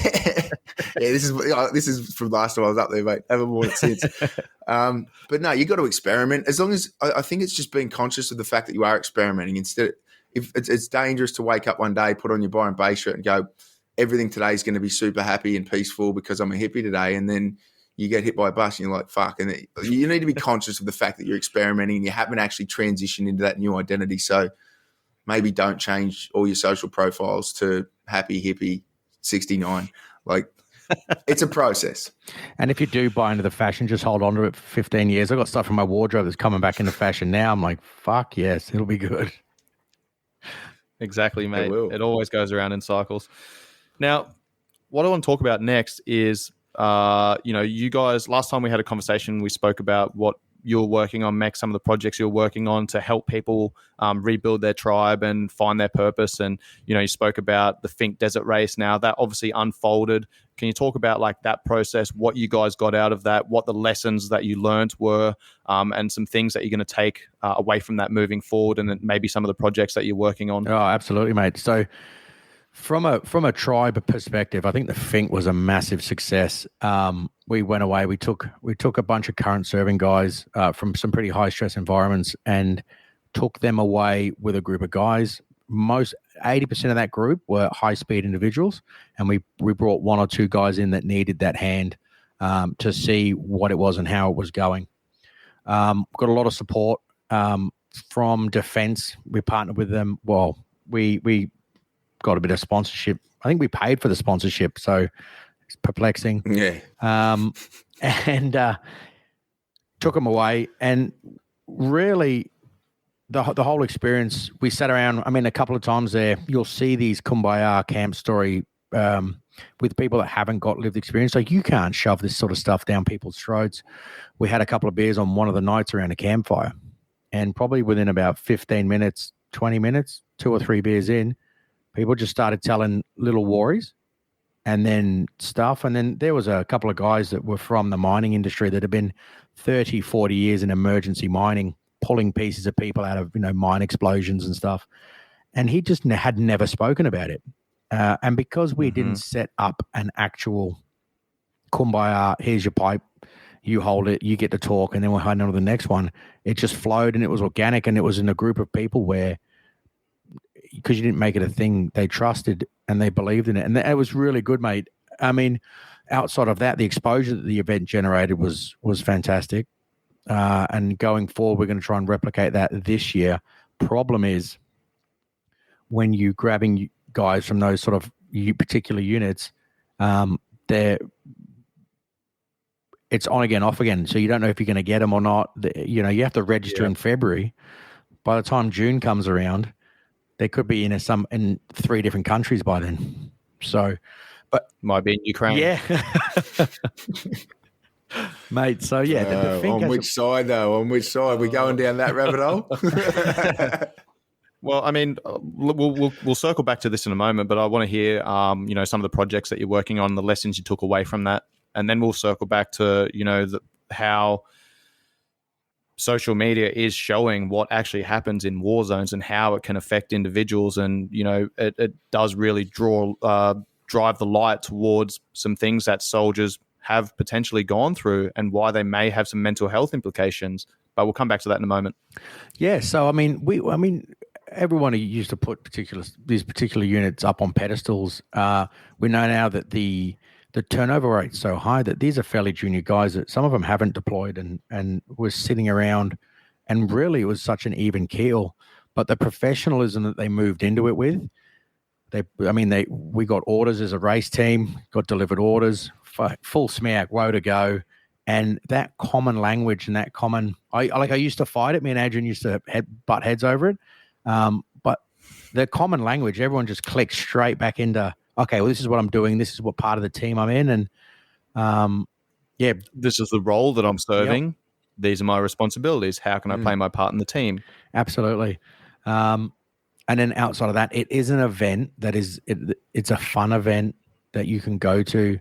yeah. This is from last time I was up there, mate. Haven't worn it since. But no, you got to experiment. As long as I think it's just being conscious of the fact that you are experimenting instead. If it's dangerous to wake up one day, put on your Byron Bay shirt and go, everything today is going to be super happy and peaceful because I'm a hippie today. And then you get hit by a bus and you're like, fuck. And you need to be conscious of the fact that you're experimenting and you haven't actually transitioned into that new identity. So maybe don't change all your social profiles to happy hippie 69. Like, it's a process.
And if you do buy into the fashion, just hold on to it for 15 years. I've got stuff in my wardrobe that's coming back into fashion now. I'm like, fuck yes, it'll be good.
Exactly, mate. It always goes around in cycles. Now, what I want to talk about next is, you guys, last time we had a conversation, we spoke about what you're working on, Mex, some of the projects you're working on to help people rebuild their tribe and find their purpose. And, you spoke about the Finke Desert Race. Now, that obviously unfolded. Can you talk about like that process, what you guys got out of that, what the lessons that you learned were, and some things that you're going to take away from that moving forward, and then maybe some of the projects that you're working on?
Oh, absolutely, mate. So from a tribe perspective, I think the Finke was a massive success. We went away. We took a bunch of current serving guys from some pretty high stress environments and took them away with a group of guys. Most 80% of that group were high speed individuals, and we brought one or two guys in that needed that hand to see what it was and how it was going. Got a lot of support from defense. We partnered with them. Well, we got a bit of sponsorship. I think we paid for the sponsorship, so it's perplexing.
Yeah.
And took them away, and really the whole experience, we sat around. I mean, a couple of times there, you'll see these kumbaya camp story with people that haven't got lived experience. Like, you can't shove this sort of stuff down people's throats. We had a couple of beers on one of the nights around a campfire, and probably within about 15 minutes, 20 minutes, 2 or 3 beers in, people just started telling little worries and then stuff. And then there was a couple of guys that were from the mining industry that had been 30, 40 years in emergency mining, pulling pieces of people out of, mine explosions and stuff. And he just had never spoken about it. And because we didn't set up an actual kumbaya, here's your pipe, you hold it, you get to talk, and then we're heading on to the next one, it just flowed and it was organic, and it was in a group of people where, because you didn't make it a thing, they trusted and they believed in it. And it was really good, mate. I mean, outside of that, the exposure that the event generated was fantastic. And going forward, we're going to try and replicate that this year. Problem is, when you're grabbing guys from those sort of particular units, it's on again, off again. So you don't know if you're going to get them or not. You have to register in February. By the time June comes around, they could be in 3 different countries by then. So, but
might be in Ukraine.
Yeah. Mate, so yeah.
On which side, though? On which side? We're going down that rabbit hole?
Well, I mean, we'll circle back to this in a moment, but I want to hear, some of the projects that you're working on, the lessons you took away from that, and then we'll circle back to, how social media is showing what actually happens in war zones and how it can affect individuals, and it does really draw drive the light towards some things that soldiers have potentially gone through and why they may have some mental health implications. But we'll come back to that in a moment.
Yeah. So, I mean, everyone who used to put these particular units up on pedestals, we know now that the turnover rate's so high that these are fairly junior guys that some of them haven't deployed and were sitting around, and really it was such an even keel. But the professionalism that they moved into it with, we got orders as a race team, got delivered orders, full smack, woe to go. And that common language and that common, I used to fight it. Me and Adrian used to butt heads over it. But the common language, everyone just clicks straight back into, okay, well, this is what I'm doing. This is what part of the team I'm in. And
this is the role that I'm serving.
Yep.
These are my responsibilities. How can I play my part in the team?
Absolutely. And then outside of that, it is an event that it's a fun event that you can go to,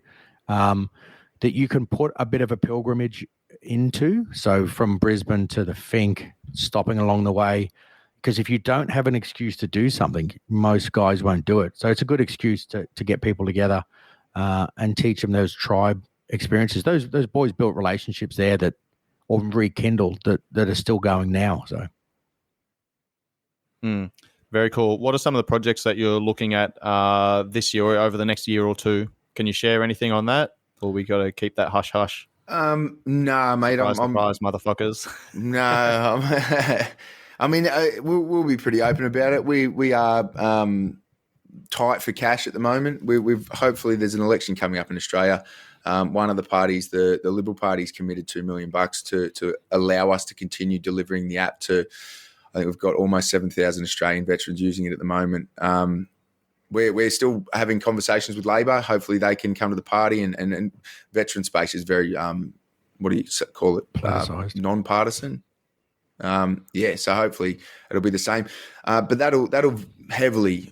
that you can put a bit of a pilgrimage into. So from Brisbane to the Finke, stopping along the way, because if you don't have an excuse to do something, most guys won't do it. So it's a good excuse to get people together and teach them those tribe experiences. Those boys built relationships there or rekindled that are still going now. So.
Very cool. What are some of the projects that you're looking at this year or over the next year or two? Can you share anything on that? Or we got to keep that hush hush?
Nah, mate.
Surprise, motherfuckers.
No, I mean, we'll be pretty open about it. We are tight for cash at the moment. We've hopefully there's an election coming up in Australia. One of the parties, the Liberal Party's committed $2 million to allow us to continue delivering the app to. I think we've got almost 7,000 Australian veterans using it at the moment. We're still having conversations with Labor. Hopefully they can come to the party and veteran space is very, what do you call it? Non-partisan. So hopefully it'll be the same. But that'll heavily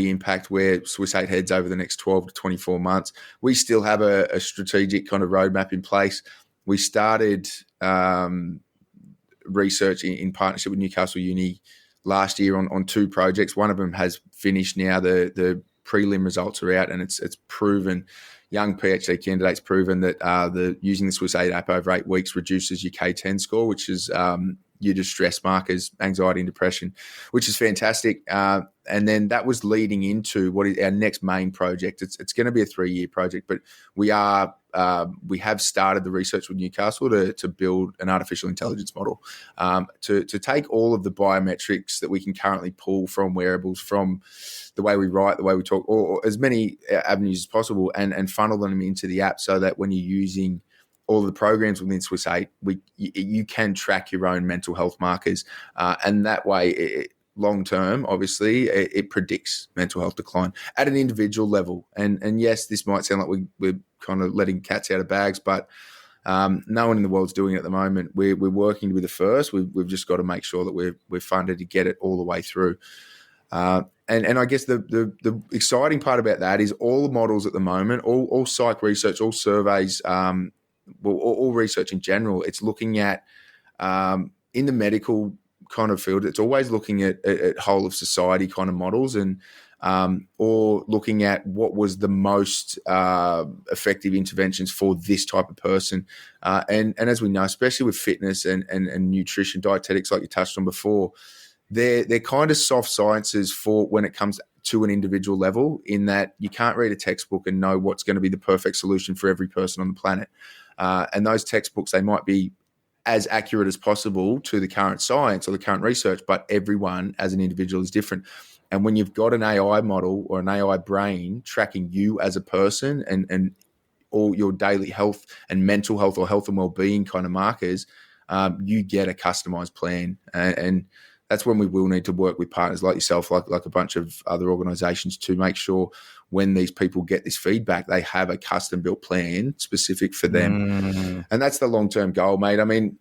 impact where Swiss 8 heads over the next 12 to 24 months. We still have a strategic kind of roadmap in place. We started research in partnership with Newcastle Uni last year on two projects. One of them has finished now. The prelim results are out, and it's proven, young PhD candidates proven that using the Swiss 8 app over 8 weeks reduces your K10 score, which is your distress markers, anxiety and depression, which is fantastic. And then that was leading into what is our next main project. It's going to be a 3-year project, but we have started the research with Newcastle to build an artificial intelligence model to take all of the biometrics that we can currently pull from wearables, from the way we write, the way we talk, or as many avenues as possible, and funnel them into the app so that when you're using all of the programs within Swiss 8, you can track your own mental health markers. And that way, long term, obviously, it predicts mental health decline at an individual level. And yes, this might sound like we're kind of letting cats out of bags, but no one in the world's doing it at the moment. We're working to be the first. We've just got to make sure that we're funded to get it all the way through. And I guess the exciting part about that is all the models at the moment, all psych research, all surveys, all research in general, it's looking at in the medical kind of field, it's always looking at whole of society kind of models and or looking at what was the most effective interventions for this type of person. And as we know, especially with fitness and nutrition, dietetics, like you touched on before, they're kind of soft sciences for when it comes to an individual level, in that you can't read a textbook and know what's going to be the perfect solution for every person on the planet. And those textbooks, they might be as accurate as possible to the current science or the current research, but everyone as an individual is different. And when you've got an AI model or an AI brain tracking you as a person and all your daily health and mental health or health and well-being kind of markers, you get a customized plan. And that's when we will need to work with partners like yourself, like a bunch of other organizations, to make sure when these people get this feedback, they have a custom built plan specific for them. And that's the long-term goal, mate. I mean,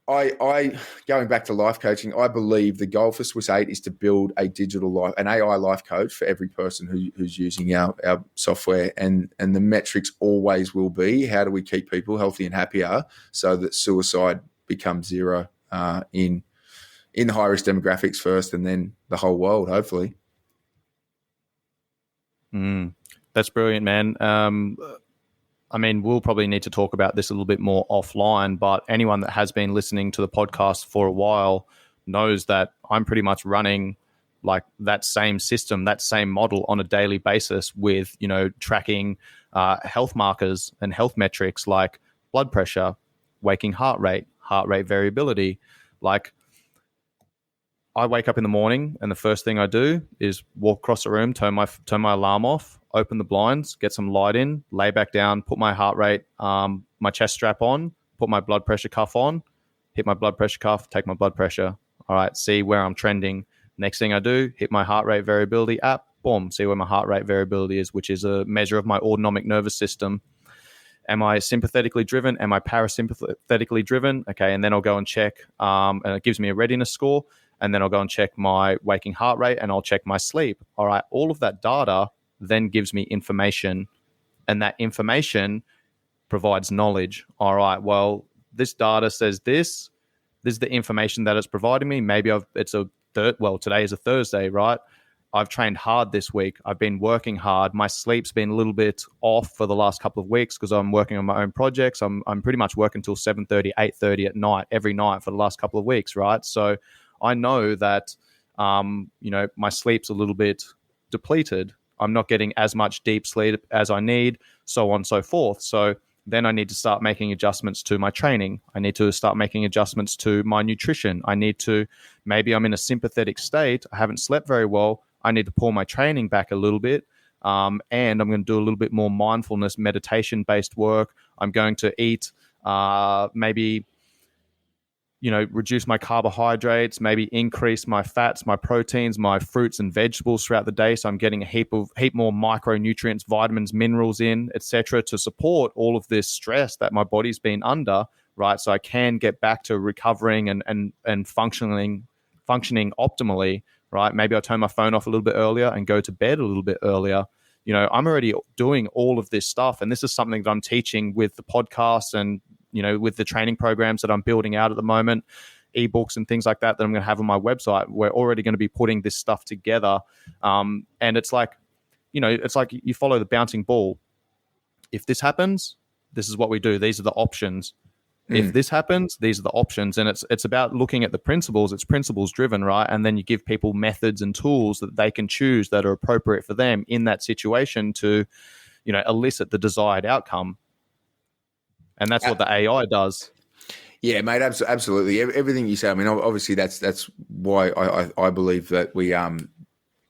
I going back to life coaching, I believe the goal for Swiss 8 is to build an AI life coach for every person who's using our software. And the metrics always will be, how do we keep people healthy and happier so that suicide becomes zero in the high-risk demographics first, and then the whole world, hopefully.
That's brilliant, man. I mean, we'll probably need to talk about this a little bit more offline, but anyone that has been listening to the podcast for a while knows that I'm pretty much running like that same system, that same model on a daily basis with, you know, tracking health markers and health metrics like blood pressure, waking heart rate variability. Like, I wake up in the morning and the first thing I do is walk across the room, turn my alarm off, open the blinds, get some light in, lay back down, put my heart rate, my chest strap on, put my blood pressure cuff on, hit my blood pressure cuff, take my blood pressure. All right, see where I'm trending. Next thing I do, hit my heart rate variability app, boom, see where my heart rate variability is, which is a measure of my autonomic nervous system. Am I sympathetically driven? Am I parasympathetically driven? Okay, and then I'll go and check, and it gives me a readiness score. And then I'll go and check my waking heart rate and I'll check my sleep. All right, all of that data then gives me information, and that information provides knowledge. All right, well, this data says this. This is the information that it's providing me. Maybe today is a Thursday, right? I've trained hard this week. I've been working hard. My sleep's been a little bit off for the last couple of weeks because I'm working on my own projects. I'm pretty much working till 7:30, 8:30 at night, every night for the last couple of weeks, right? So I know that, my sleep's a little bit depleted. I'm not getting as much deep sleep as I need, so on and so forth. So then I need to start making adjustments to my training. I need to start making adjustments to my nutrition. Maybe I'm in a sympathetic state. I haven't slept very well. I need to pull my training back a little bit. And I'm going to do a little bit more mindfulness, meditation-based work. I'm going to eat reduce my carbohydrates, maybe increase my fats, my proteins, my fruits and vegetables throughout the day. So I'm getting a heap more micronutrients, vitamins, minerals in, etc., to support all of this stress that my body's been under, right? So I can get back to recovering and functioning optimally, right? Maybe I'll turn my phone off a little bit earlier and go to bed a little bit earlier. You know, I'm already doing all of this stuff, and this is something that I'm teaching with the podcast and, you know, with the training programs that I'm building out at the moment, ebooks and things like that I'm going to have on my website. We're already going to be putting this stuff together. And it's like you follow the bouncing ball. If this happens, this is what we do. These are the options. If this happens, these are the options. And it's about looking at the principles. It's principles driven, right? And then you give people methods and tools that they can choose that are appropriate for them in that situation to, you know, elicit the desired outcome. And that's what the AI does.
Yeah, mate, absolutely. Everything you say, I mean, obviously that's why I believe that we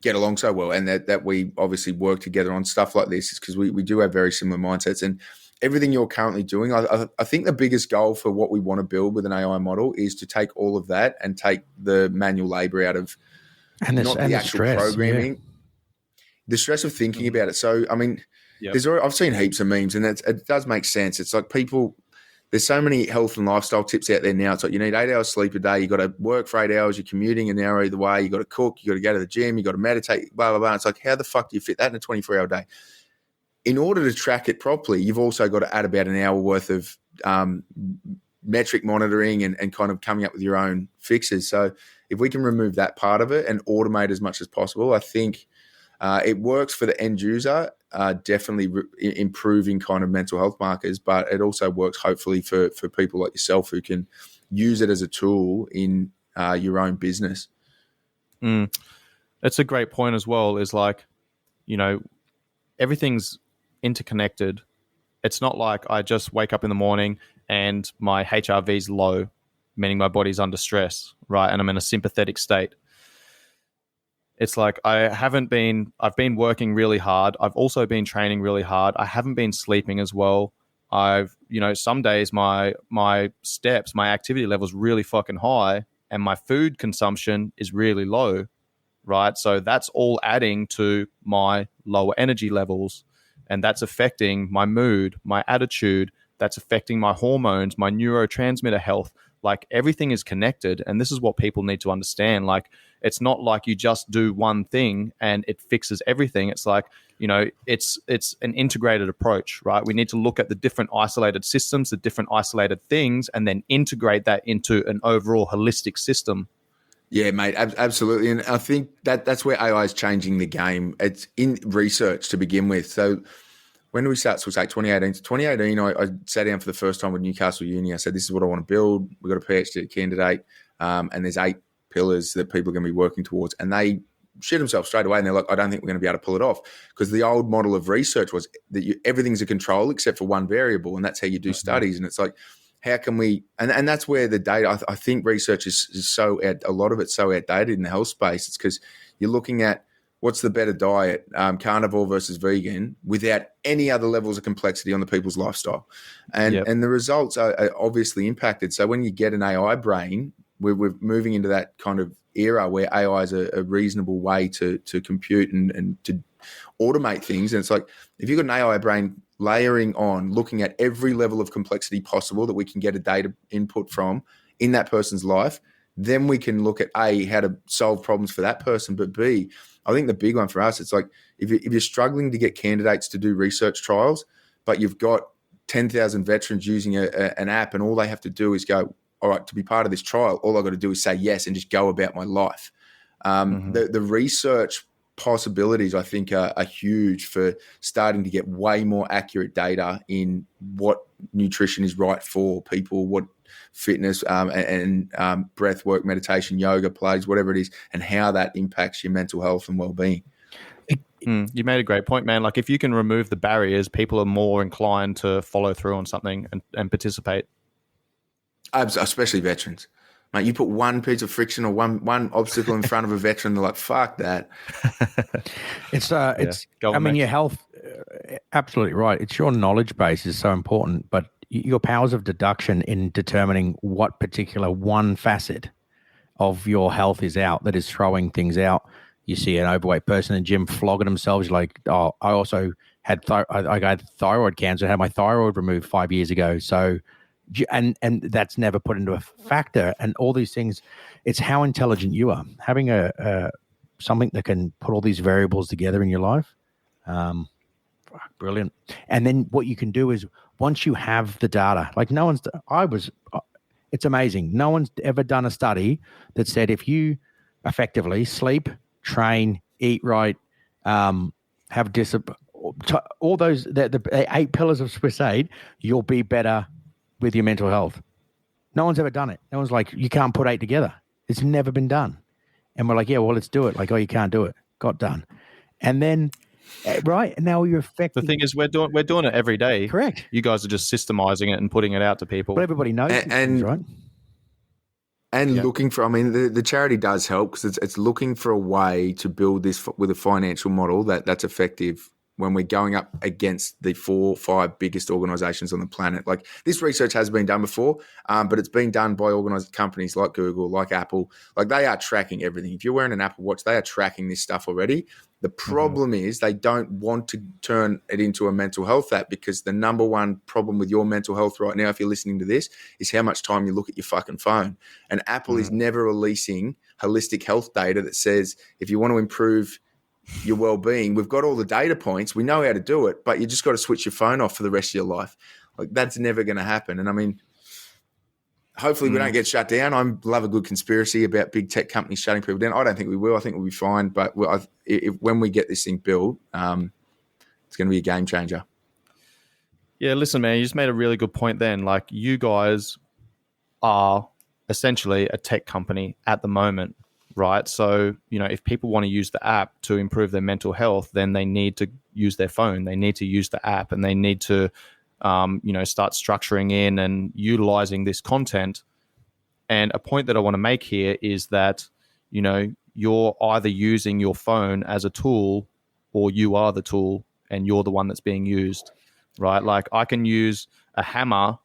get along so well, and that we obviously work together on stuff like this, is because we do have very similar mindsets. And everything you're currently doing, I think the biggest goal for what we want to build with an AI model is to take all of that and take the manual labor out of not the actual stress, programming, the stress of thinking about it. So, I mean, I've seen heaps of memes, and it does make sense. It's like there's so many health and lifestyle tips out there now. It's like you need 8 hours sleep a day. You got to work for 8 hours. You're commuting an hour either way. You got to cook. You got to go to the gym. You got to meditate. Blah blah blah. It's like, how the fuck do you fit that in a 24-hour day? In order to track it properly, you've also got to add about an hour worth of metric monitoring and kind of coming up with your own fixes. So if we can remove that part of it and automate as much as possible, I think it works for the end user. Definitely improving kind of mental health markers, but it also works hopefully for people like yourself who can use it as a tool in your own business.
It's a great point as well, is like, you know, everything's interconnected. It's not like I just wake up in the morning and my HRV is low, meaning my body's under stress, right? And I'm in a sympathetic state. It's like I've been working really hard. I've also been training really hard. I haven't been sleeping as well. Some days my steps, my activity level is really fucking high, and my food consumption is really low, right? So that's all adding to my lower energy levels, and that's affecting my mood, my attitude. That's affecting my hormones, my neurotransmitter health. Like, everything is connected, and this is what people need to understand. Like, it's not like you just do one thing and it fixes everything. It's like, you know, it's an integrated approach, right? We need to look at the different isolated systems, the different isolated things, and then integrate that into an overall holistic system.
Yeah, mate, absolutely. And I think that's where AI is changing the game. It's in research to begin with. So when do we start? So it's like 2018. So 2018, I sat down for the first time with Newcastle Uni. I said, this is what I want to build. We've got a PhD candidate, and there's 8 pillars that people are going to be working towards. And they shit themselves straight away. And they're like, I don't think we're going to be able to pull it off. Because the old model of research was that everything's a control except for one variable. And that's how you do studies. And it's like, how can we, and that's where the data, I think research is so, a lot of it's so outdated in the health space. It's because you're looking at what's the better diet, carnivore versus vegan, without any other levels of complexity on the people's lifestyle. And the results are obviously impacted. So when you get an AI brain, we're moving into that kind of era where AI is a reasonable way to compute and to automate things. And it's like, if you've got an AI brain layering on, looking at every level of complexity possible that we can get a data input from in that person's life, then we can look at A, how to solve problems for that person, but B, I think the big one for us, it's like if you're struggling to get candidates to do research trials, but you've got 10,000 veterans using an app and all they have to do is go, all right, to be part of this trial, all I've got to do is say yes and just go about my life. The research possibilities, I think, are huge for starting to get way more accurate data in what nutrition is right for people, what fitness and breath work, meditation, yoga, plays, whatever it is, and how that impacts your mental health and well-being.
You made a great point, man. Like if you can remove the barriers, people are more inclined to follow through on something and participate.
Especially veterans. Mate, you put one piece of friction or one obstacle in front of a veteran, they're like, fuck that.
Your health, absolutely right. It's your knowledge base is so important, but your powers of deduction in determining what particular one facet of your health is out that is throwing things out. You see an overweight person in the gym flogging themselves. You're like, oh, I also had I got thyroid cancer, had my thyroid removed 5 years ago. So, and that's never put into a factor. And all these things, it's how intelligent you are. Having a something that can put all these variables together in your life, brilliant. And then what you can do is once you have the data, like it's amazing. No one's ever done a study that said if you effectively sleep, train, eat right, have discipline, all those, the 8 pillars of Swiss Aid, you'll be better with your mental health. No one's ever done it. No one's like, you can't put 8 together. It's never been done. And we're like, yeah, well, let's do it. Like, oh, you can't do it. Got done. And then, right, and now you're affecting.
The thing is, we're doing it every day.
Correct.
You guys are just systemizing it and putting it out to people.
But everybody knows things, right?
And looking for, I mean, the charity does help because it's looking for a way to build this with a financial model that's effective when we're going up against the 4 or 5 biggest organizations on the planet. Like this research has been done before, but it's been done by organized companies like Google, like Apple. Like they are tracking everything. If you're wearing an Apple Watch, they are tracking this stuff already. The problem is they don't want to turn it into a mental health app because the number one problem with your mental health right now, if you're listening to this, is how much time you look at your fucking phone. And Apple is never releasing holistic health data that says if you want to improve your well-being, we've got all the data points, we know how to do it, but you just got to switch your phone off for the rest of your life. Like that's never going to happen. And I mean, hopefully we don't get shut down. I love a good conspiracy about big tech companies shutting people down. I don't think we will. I think we'll be fine. But when we get this thing built, it's going to be a game changer.
Yeah, listen, man, you just made a really good point then. Like you guys are essentially a tech company at the moment, right? So, you know, if people want to use the app to improve their mental health, then they need to use their phone. They need to use the app and they need to, start structuring in and utilizing this content. And a point that I want to make here is that, you know, you're either using your phone as a tool or you are the tool and you're the one that's being used, right? Like I can use a hammer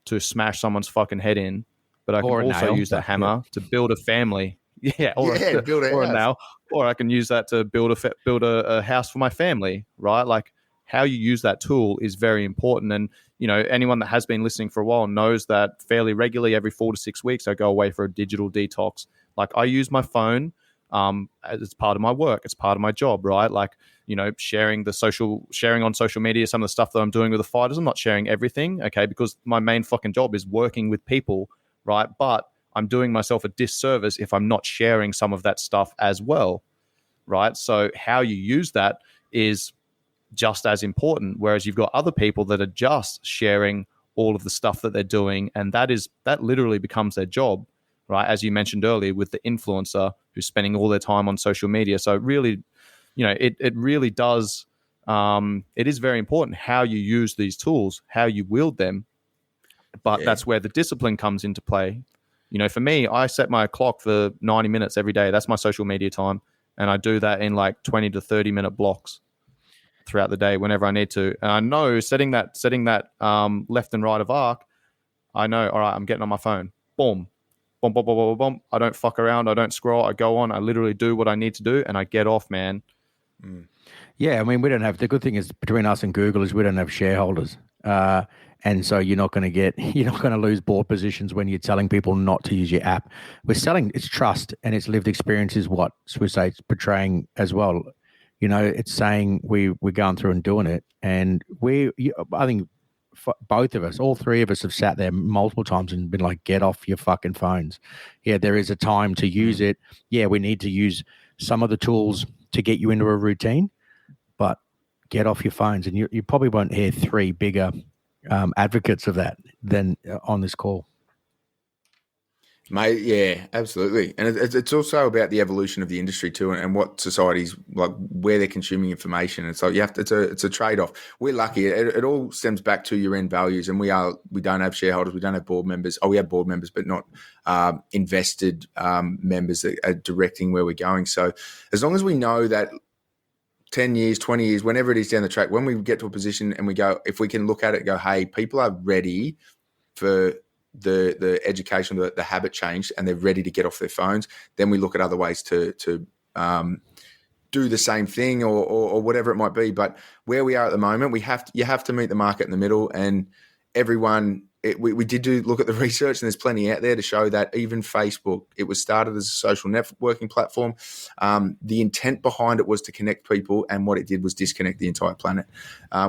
to smash someone's fucking head in, but I can also use that hammer to build a family. Build a nail. Or I can use that to build a house for my family, right? Like how you use that tool is very important. And, you know, anyone that has been listening for a while knows that fairly regularly, every 4 to 6 weeks, I go away for a digital detox. Like I use my phone as part of my work. It's part of my job, right? Like, you know, sharing on social media, some of the stuff that I'm doing with the fighters. I'm not sharing everything, okay, because my main fucking job is working with people, right? But I'm doing myself a disservice if I'm not sharing some of that stuff as well, right? So how you use that is just as important, whereas you've got other people that are just sharing all of the stuff that they're doing, and that literally becomes their job, right? As you mentioned earlier with the influencer who's spending all their time on social media. So really, it really does, it is very important how you use these tools, how you wield them, but that's where the discipline comes into play. For me, I set my clock for 90 minutes every day. That's my social media time, and I do that in like 20 to 30 minute blocks throughout the day whenever I need to. And I know setting that left and right of arc, I know, all right, I'm getting on my phone. Boom. Boom, boom, boom, boom, boom. I don't fuck around. I don't scroll. I go on. I literally do what I need to do, and I get off, man.
Yeah, I mean, we don't have, the good thing is between us and Google is we don't have shareholders. And so you're not going to lose board positions when you're telling people not to use your app. We're selling, it's trust, and it's lived experience is what Swiss it's portraying as well. It's saying we're going through and doing it. And I think both of us, all three of us have sat there multiple times and been like, get off your fucking phones. Yeah, there is a time to use it. Yeah, we need to use some of the tools to get you into a routine, but get off your phones. And you probably won't hear three bigger advocates of that than on this call.
Mate, yeah, absolutely. And it's also about the evolution of the industry too, and what society's like, where they're consuming information. And so it's a trade-off. We're lucky. It all stems back to your end values, and we don't have shareholders, we don't have board members. We have board members, but not invested members that are directing where we're going. So as long as we know that 10 years, 20 years, whenever it is down the track, when we get to a position and we go, if we can look at it and go, hey, people are ready for the education, the habit change, and they're ready to get off their phones, then we look at other ways to do the same thing or whatever it might be. But where we are at the moment, you have to meet the market in the middle, and everyone. We did look at the research, and there's plenty out there to show that even Facebook, it was started as a social networking platform. The intent behind it was to connect people, and what it did was disconnect the entire planet.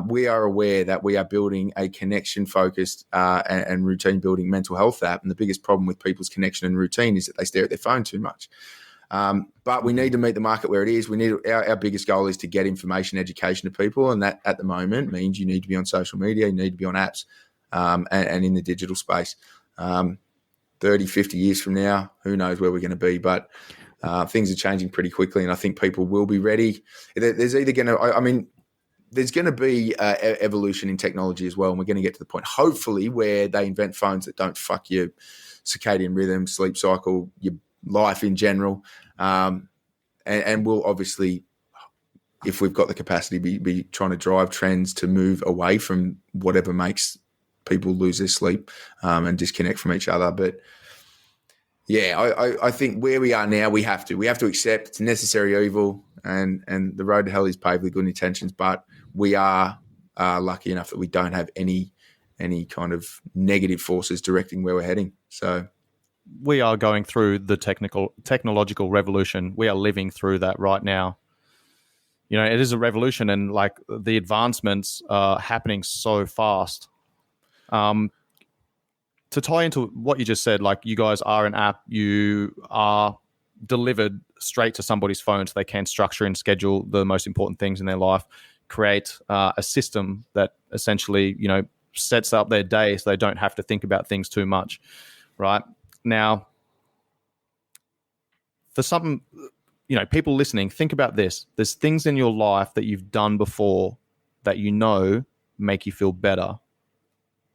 We are aware that we are building a connection-focused and routine-building mental health app, and the biggest problem with people's connection and routine is that they stare at their phone too much. But we need to meet the market where it is. Our biggest goal is to get information, education to people, and that at the moment means you need to be on social media, you need to be on apps. And in the digital space. 30, 50 years from now, who knows where we're going to be, but things are changing pretty quickly, and I think people will be ready. There's either going to, there's going to be evolution in technology as well, and we're going to get to the point, hopefully, where they invent phones that don't fuck your circadian rhythm, sleep cycle, your life in general, and we'll obviously, if we've got the capacity, be trying to drive trends to move away from whatever makes people lose their sleep and disconnect from each other. But yeah, I think where we are now, we have to accept it's necessary evil, and the road to hell is paved with good intentions. But we are lucky enough that we don't have any kind of negative forces directing where we're heading. So
we are going through the technological revolution. We are living through that right now. It is a revolution, and like the advancements are happening so fast. To tie into what you just said, like you guys are an app, you are delivered straight to somebody's phone so they can structure and schedule the most important things in their life, create a system that essentially, sets up their day so they don't have to think about things too much, right? Now, for some, people listening, think about this. There's things in your life that you've done before that make you feel better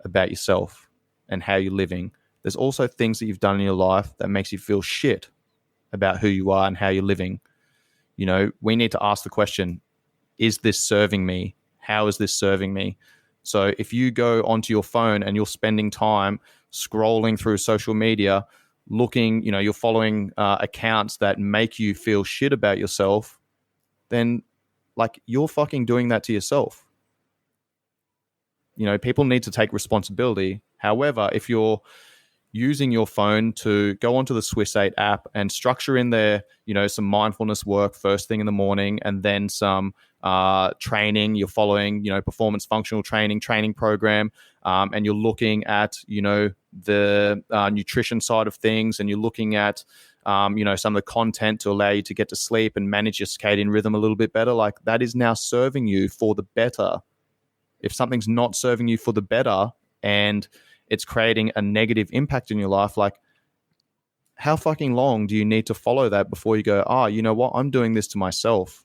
about yourself and how you're living. There's also things that you've done in your life that makes you feel shit about who you are and how you're living. We need to ask the question, is this serving me? How is this serving me? So if you go onto your phone and you're spending time scrolling through social media, looking, you're following accounts that make you feel shit about yourself, then like you're fucking doing that to yourself. People need to take responsibility. However, if you're using your phone to go onto the Swiss 8 app and structure in there, some mindfulness work first thing in the morning, and then some training. You're following, performance functional training program, and you're looking at, the nutrition side of things, and you're looking at, some of the content to allow you to get to sleep and manage your circadian rhythm a little bit better. Like, that is now serving you for the better. If something's not serving you for the better and it's creating a negative impact in your life, like, how fucking long do you need to follow that before you go, you know what, I'm doing this to myself?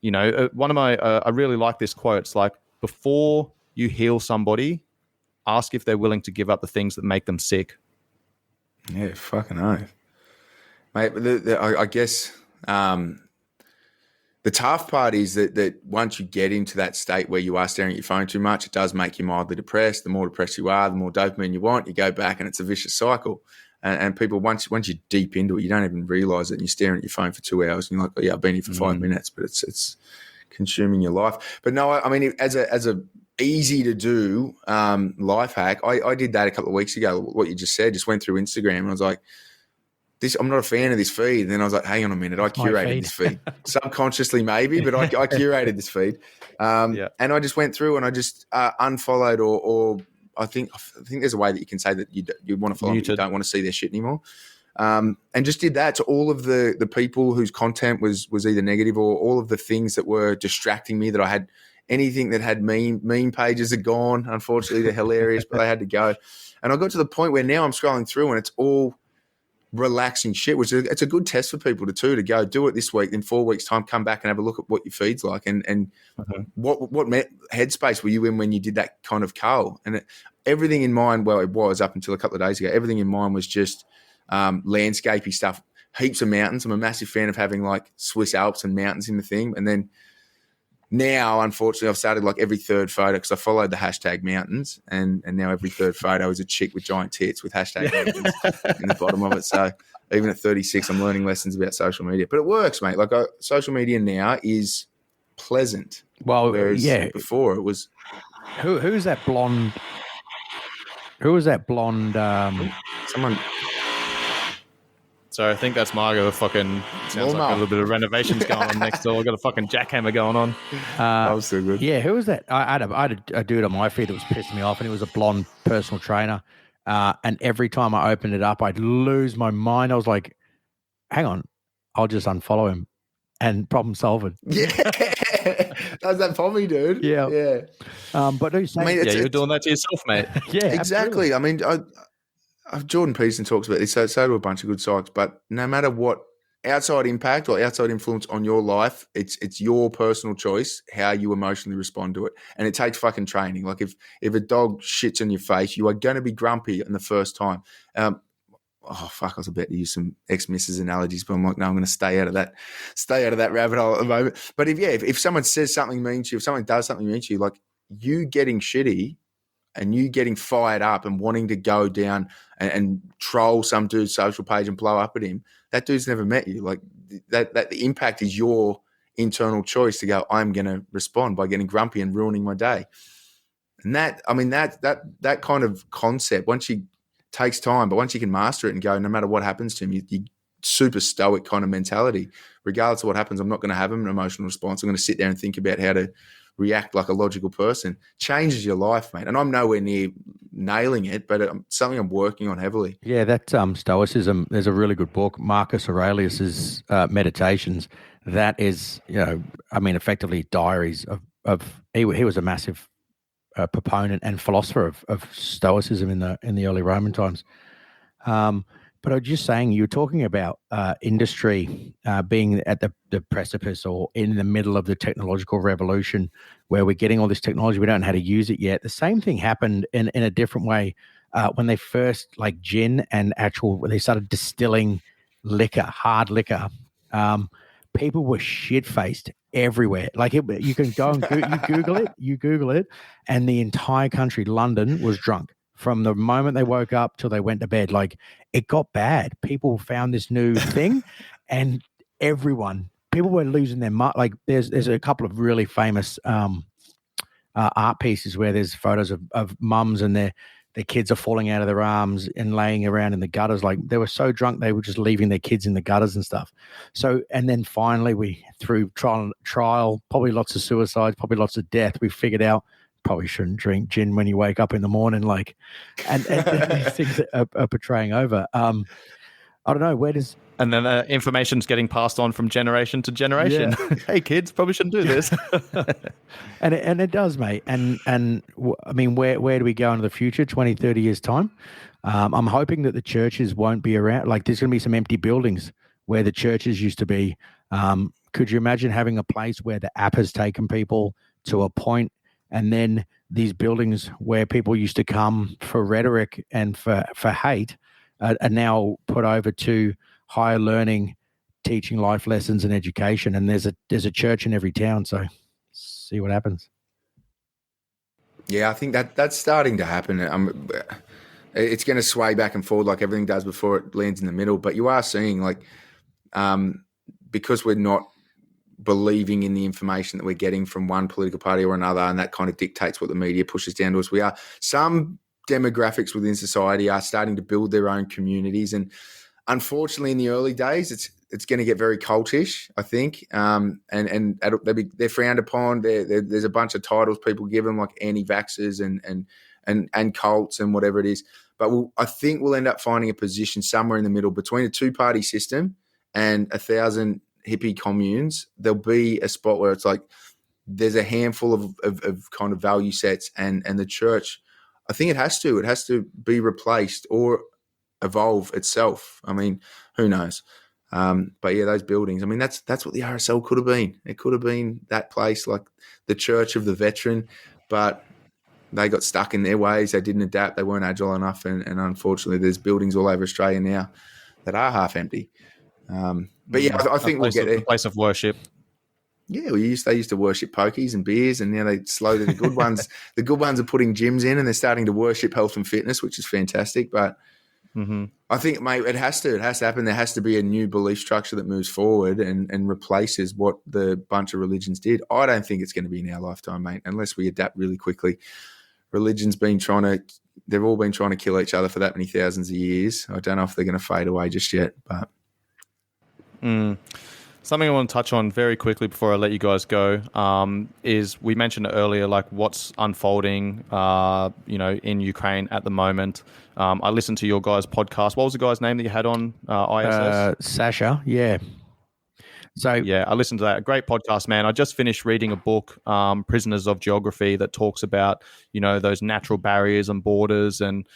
One of my, I really like this quote. It's like, before you heal somebody, ask if they're willing to give up the things that make them sick.
Yeah, fucking oath. Mate, I guess the tough part is that once you get into that state where you are staring at your phone too much, it does make you mildly depressed. The more depressed you are, the more dopamine you want. You go back and it's a vicious cycle. And people, once you're deep into it, you don't even realise it. And you're staring at your phone for 2 hours and you're like, oh, yeah, I've been here for 5 minutes, but it's consuming your life. But no, I mean, as a easy to do life hack, I did that a couple of weeks ago. What you just said, just went through Instagram and I was like, I'm not a fan of this feed. And then I was like, hang on a minute, I curated this feed. Subconsciously maybe, but I curated this feed. And I just went through and I just unfollowed or I think there's a way that you can say that you want to follow them, you don't want to see their shit anymore. And just did that to all of the people whose content was either negative or all of the things that were distracting me, that I had. Anything that had meme pages are gone. Unfortunately, they're hilarious, but they had to go. And I got to the point where now I'm scrolling through and it's all relaxing shit, which it's a good test for people to go do it this week. In 4 weeks' time, come back and have a look at what your feed's like and what headspace were you in when you did that kind of cull. And everything in mind, well, it was up until a couple of days ago, everything in mind was just landscapey stuff, heaps of mountains. I'm a massive fan of having like Swiss Alps and mountains in the thing. And then now, unfortunately, I've started like every third photo because I followed the hashtag mountains, and now every third photo is a chick with giant tits with hashtag mountains in the bottom of it. So even at 36, I'm learning lessons about social media. But it works, mate. Like social media now is pleasant.
Well,
whereas before it was.
Who's that blonde? Who was that blonde?
Someone.
So I think that's Margo. The fucking sounds like a little bit of renovations going on next door. I've got a fucking jackhammer going on.
That was so good.
Yeah, who was that? I had a dude on my feed that was pissing me off, and it was a blonde personal trainer. And every time I opened it up, I'd lose my mind. I was like, hang on, I'll just unfollow him and problem solving.
Yeah. That's that for me, dude.
Yeah. But who's saying?
You're doing that to yourself, mate.
Yeah, exactly. Absolutely. I mean, Jordan Peterson talks about this, so do a bunch of good psychs, but no matter what outside impact or outside influence on your life, it's your personal choice how you emotionally respond to it. And it takes fucking training. Like if a dog shits in your face, you are going to be grumpy in the first time. I was about to use some ex-missus analogies, but I'm like, no, I'm going to stay out of that rabbit hole at the moment. But if someone says something mean to you, if someone does something mean to you, like you getting shitty and you getting fired up and wanting to go down and troll some dude's social page and blow up at him, that dude's never met you. Like that the impact is your internal choice to go, I'm going to respond by getting grumpy and ruining my day. And that kind of concept, takes time, but once you can master it and go, no matter what happens to him, you super stoic kind of mentality, regardless of what happens, I'm not going to have an emotional response. I'm going to sit there and think about how to react like a logical person. Changes your life, mate. And I'm nowhere near nailing it, but it's something I'm working on heavily.
Yeah, that stoicism, there's a really good book, Marcus Aurelius's Meditations. That is, effectively diaries of he was a massive proponent and philosopher of stoicism in the early Roman times. But I was just saying, you were talking about industry being at the precipice or in the middle of the technological revolution, where we're getting all this technology, we don't know how to use it yet. The same thing happened in a different way when they first, like gin and when they started distilling liquor, hard liquor. People were shit-faced everywhere. Like you can go and you Google it, and the entire country, London, was drunk. From the moment they woke up till they went to bed. Like it got bad. People found this new thing and people were losing their mind. Like there's a couple of really famous art pieces where there's photos of mums and their kids are falling out of their arms and laying around in the gutters. Like they were so drunk, they were just leaving their kids in the gutters and stuff. So, and then finally we, through trial, probably lots of suicides, probably lots of death, we figured out probably shouldn't drink gin when you wake up in the morning. Like, and these things are portraying over. I don't know, where does...
And then information's getting passed on from generation to generation. Yeah. Hey, kids, probably shouldn't do this.
and it does, mate. And I mean, where do we go into the future, 20, 30 years' time? I'm hoping that the churches won't be around. Like, there's going to be some empty buildings where the churches used to be. Could you imagine having a place where the app has taken people to a point, and then these buildings where people used to come for rhetoric and for hate are now put over to higher learning, teaching life lessons and education, and there's a church in every town. So see what happens.
Yeah, I think that's starting to happen. It's going to sway back and forward like everything does before it lands in the middle. But you are seeing, like, because we're not believing in the information that we're getting from one political party or another, and that kind of dictates what the media pushes down to us. Some demographics within society are starting to build their own communities, and unfortunately, in the early days, it's going to get very cultish, I think, and they're frowned upon. There's a bunch of titles people give them, like anti-vaxxers and cults and whatever it is. But I think we'll end up finding a position somewhere in the middle between a two-party system and 1,000 hippie communes. There'll be a spot where it's like there's a handful of kind of value sets, and the church, I think it has to be replaced or evolve itself. I mean, who knows? But yeah, those buildings, I mean, that's what the RSL could have been. It could have been that place, like the church of the veteran, but they got stuck in their ways. They didn't adapt. They weren't agile enough. And unfortunately, there's buildings all over Australia now that are half empty. But yeah, I think we'll get there.
A place of worship.
Yeah, they used to worship pokies and beers, and now they slowly, the good ones are putting gyms in, and they're starting to worship health and fitness, which is fantastic. But I think, mate, it has to happen. There has to be a new belief structure that moves forward and replaces what the bunch of religions did. I don't think it's going to be in our lifetime, mate, unless we adapt really quickly. Religion's they've all been trying to kill each other for that many thousands of years. I don't know if they're going to fade away just yet, but.
Something I want to touch on very quickly before I let you guys go is we mentioned earlier, like what's unfolding, in Ukraine at the moment. I listened to your guys' podcast. What was the guy's name that you had on ISS?
Sasha, yeah. So
yeah, I listened to that. Great podcast, man. I just finished reading a book, Prisoners of Geography, that talks about, those natural barriers and borders, and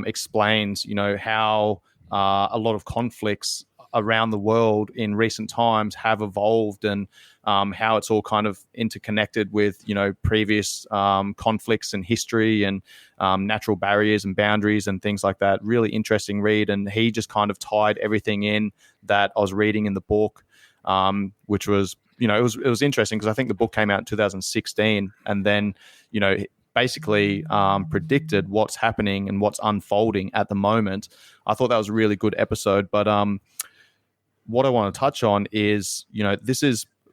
explains, how a lot of conflicts around the world in recent times have evolved, and how it's all kind of interconnected with, previous conflicts in history and natural barriers and boundaries and things like that. Really interesting read. And he just kind of tied everything in that I was reading in the book, which was, it was interesting because I think the book came out in 2016, and then, basically predicted what's happening and what's unfolding at the moment. I thought that was a really good episode. But what I want to touch on is,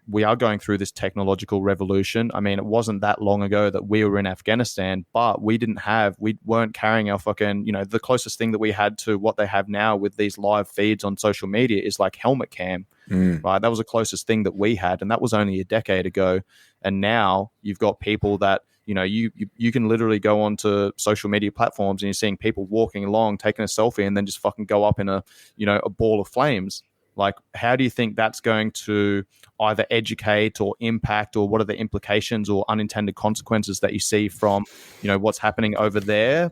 we are going through this technological revolution. I mean, it wasn't that long ago that we were in Afghanistan, but we weren't carrying our fucking, the closest thing that we had to what they have now with these live feeds on social media is like helmet cam, right? That was the closest thing that we had. And that was only a decade ago. And now you've got people that, you can literally go onto social media platforms and you're seeing people walking along, taking a selfie, and then just fucking go up in a ball of flames. Like, how do you think that's going to either educate or impact, or what are the implications or unintended consequences that you see from, what's happening over there?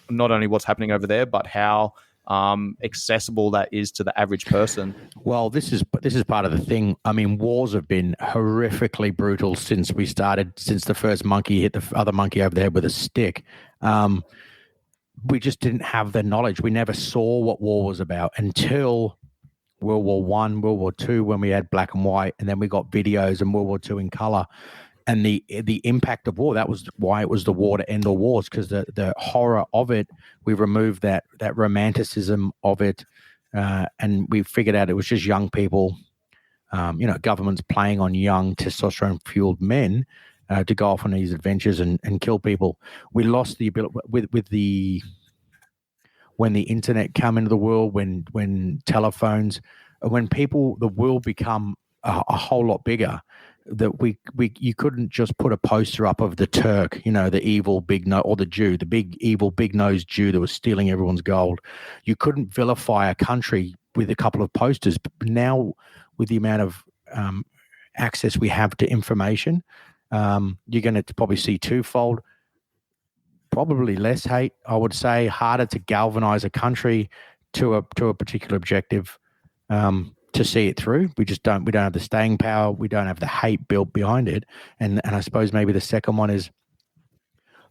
Not only what's happening over there, but how accessible that is to the average person.
Well, this is part of the thing. I mean, wars have been horrifically brutal since the first monkey hit the other monkey over the head with a stick. We just didn't have the knowledge. We never saw what war was about until World War I, World War II, when we had black and white, and then we got videos and World War II in color. And the impact of war, that was why it was the war to end all wars, because the horror of it, we removed that romanticism of it, and we figured out it was just young people, governments playing on young testosterone-fueled men to go off on these adventures and kill people. We lost the ability when the internet came into the world, when telephones, when the world become a whole lot bigger, that you couldn't just put a poster up of the Turk, the evil big nose, or the Jew, the big evil big nosed Jew that was stealing everyone's gold. You couldn't vilify a country with a couple of posters. But now, with the amount of access we have to information, you're going to probably see twofold. Probably less hate, I would say, harder to galvanize a country to a particular objective, to see it through. We don't have the staying power. We don't have the hate built behind it. And I suppose maybe the second one is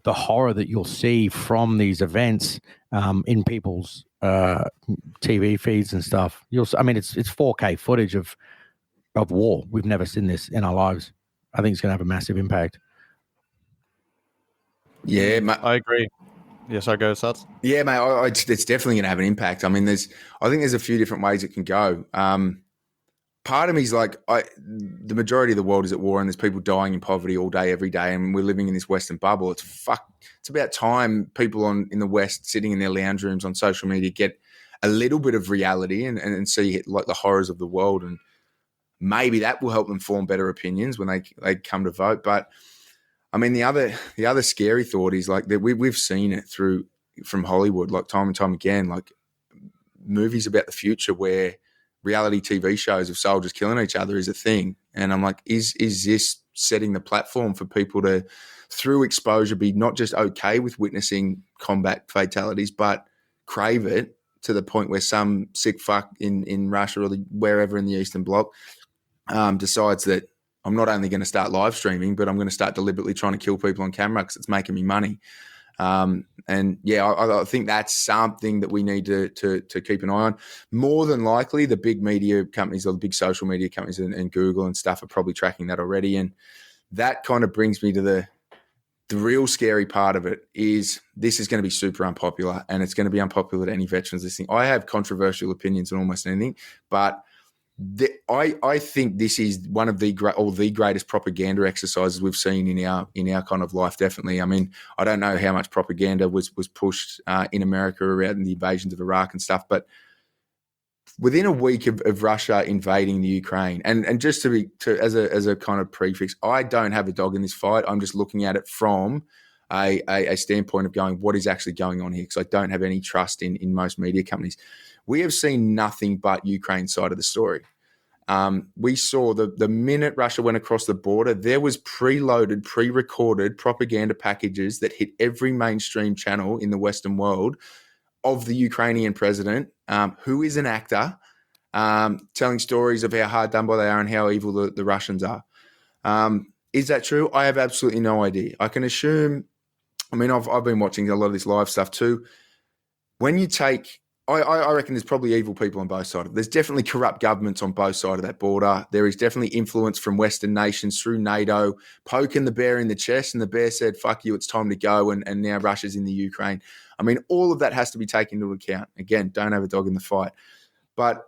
the horror that you'll see from these events in people's TV feeds and stuff. It's 4K footage of war. We've never seen this in our lives. I think it's going to have a massive impact.
Yeah, mate.
I agree. Yes, I go, Sats.
Yeah, mate. It's definitely going to have an impact. I think there's a few different ways it can go. Part of me is like, the majority of the world is at war, and there's people dying in poverty all day, every day, and we're living in this Western bubble. It's about time people in the West sitting in their lounge rooms on social media get a little bit of reality and see like the horrors of the world, and maybe that will help them form better opinions when they come to vote. But I mean, the other scary thought is like that we've seen it from Hollywood, like time and time again, like movies about the future where reality TV shows of soldiers killing each other is a thing. And I'm like, is this setting the platform for people to, through exposure, be not just okay with witnessing combat fatalities, but crave it to the point where some sick fuck in Russia or wherever in the Eastern Bloc decides that I'm not only going to start live streaming, but I'm going to start deliberately trying to kill people on camera because it's making me money. And yeah, I think that's something that we need to keep an eye on. More than likely, the big media companies or the big social media companies and Google and stuff are probably tracking that already. And that kind of brings me to the real scary part of it is this is going to be super unpopular, and it's going to be unpopular to any veterans listening. I have controversial opinions on almost anything, but I think this is one of the greatest propaganda exercises we've seen in our kind of life. Definitely. I mean, I don't know how much propaganda was pushed in America around the invasions of Iraq and stuff, but within a week of Russia invading the Ukraine, and just as a kind of prefix, I don't have a dog in this fight. I'm just looking at it from a standpoint of going, what is actually going on here? Because I don't have any trust in most media companies. We have seen nothing but Ukraine's side of the story. We saw the minute Russia went across the border, there was preloaded, pre-recorded propaganda packages that hit every mainstream channel in the Western world of the Ukrainian president, who is an actor, telling stories of how hard done by they are and how evil the Russians are. Is that true? I have absolutely no idea. I can assume, I mean, I've been watching a lot of this live stuff too. When you take... I reckon there's probably evil people on both sides. There's definitely corrupt governments on both sides of that border. There is definitely influence from Western nations through NATO, poking the bear in the chest, and the bear said, fuck you, it's time to go, and now Russia's in the Ukraine. I mean, all of that has to be taken into account. Again, don't have a dog in the fight. But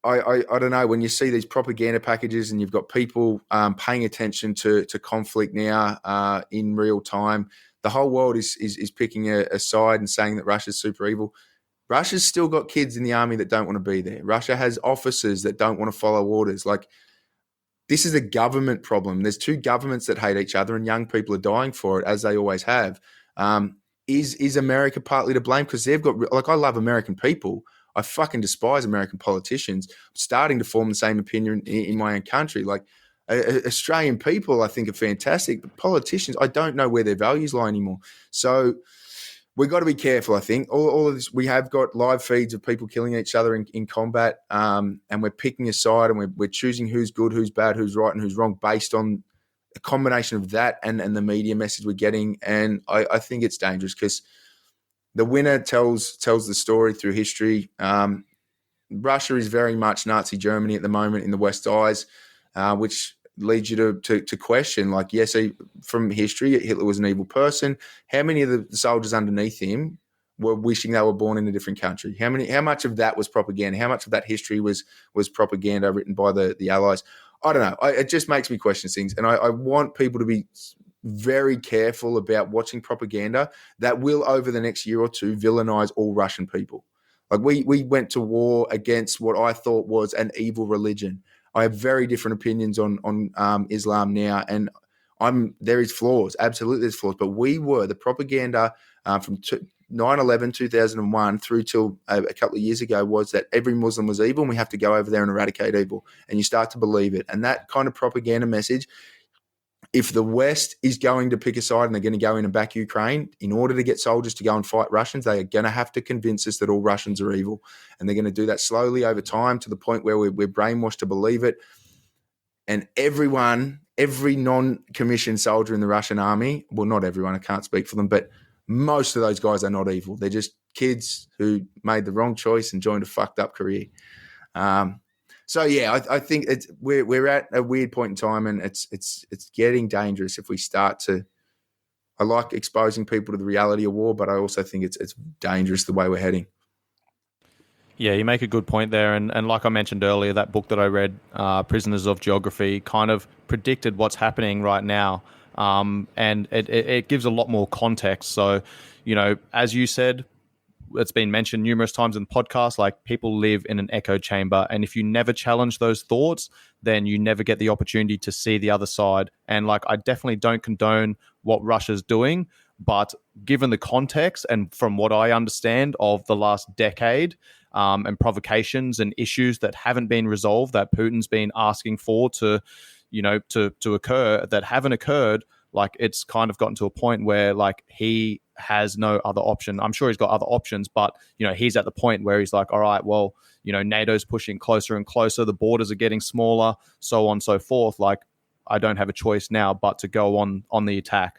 I don't know, when you see these propaganda packages and you've got people paying attention to conflict now in real time, the whole world is picking a side and saying that Russia's super evil. Russia's still got kids in the army that don't want to be there. Russia has officers that don't want to follow orders. Like, this is a government problem. There's two governments that hate each other, and young people are dying for it, as they always have. Is America partly to blame? Because they've got, like, I love American people. I fucking despise American politicians. I'm starting to form the same opinion in my own country. Like, Australian people, I think, are fantastic, but politicians, I don't know where their values lie anymore. So we've got to be careful, I think. All of this, we have got live feeds of people killing each other in combat, and we're picking a side, and we're choosing who's good, who's bad, who's right, and who's wrong based on a combination of that and the media message we're getting. And I think it's dangerous because the winner tells the story through history. Russia is very much Nazi Germany at the moment in the West's eyes, which leads you to question, like, yes, from history, Hitler was an evil person. How many of the soldiers underneath him were wishing they were born in a different country? How much of that was propaganda? How much of that history was propaganda written by the Allies? I don't know. It just makes me question things. And I want people to be very careful about watching propaganda that will, over the next year or two, villainize all Russian people. Like we went to war against what I thought was an evil religion. I have very different opinions on Islam now, and there is flaws. Absolutely, there's flaws. But the propaganda from 9/11, 2001 through till a couple of years ago was that every Muslim was evil and we have to go over there and eradicate evil. And you start to believe it. And that kind of propaganda message, if the West is going to pick a side and they're going to go in and back Ukraine, in order to get soldiers to go and fight Russians, they are going to have to convince us that all Russians are evil. And they're going to do that slowly over time to the point where we're brainwashed to believe it. And every non-commissioned soldier in the Russian army, well, not everyone, I can't speak for them, but most of those guys are not evil. They're just kids who made the wrong choice and joined a fucked up career. So yeah, I think we're at a weird point in time, and it's getting dangerous if we start to. I like exposing people to the reality of war, but I also think it's dangerous the way we're heading.
Yeah, you make a good point there, and like I mentioned earlier, that book that I read, Prisoners of Geography, kind of predicted what's happening right now. And it gives a lot more context. So, as you said, it's been mentioned numerous times in the podcast, like people live in an echo chamber. And if you never challenge those thoughts, then you never get the opportunity to see the other side. And like, I definitely don't condone what Russia's doing, but given the context and from what I understand of the last decade, and provocations and issues that haven't been resolved, that Putin's been asking for to occur, that haven't occurred, like it's kind of gotten to a point where like he has no other option. I'm sure he's got other options, but he's at the point where he's like, all right, well, NATO's pushing closer and closer, the borders are getting smaller, so on and so forth. Like, I don't have a choice now but to go on the attack.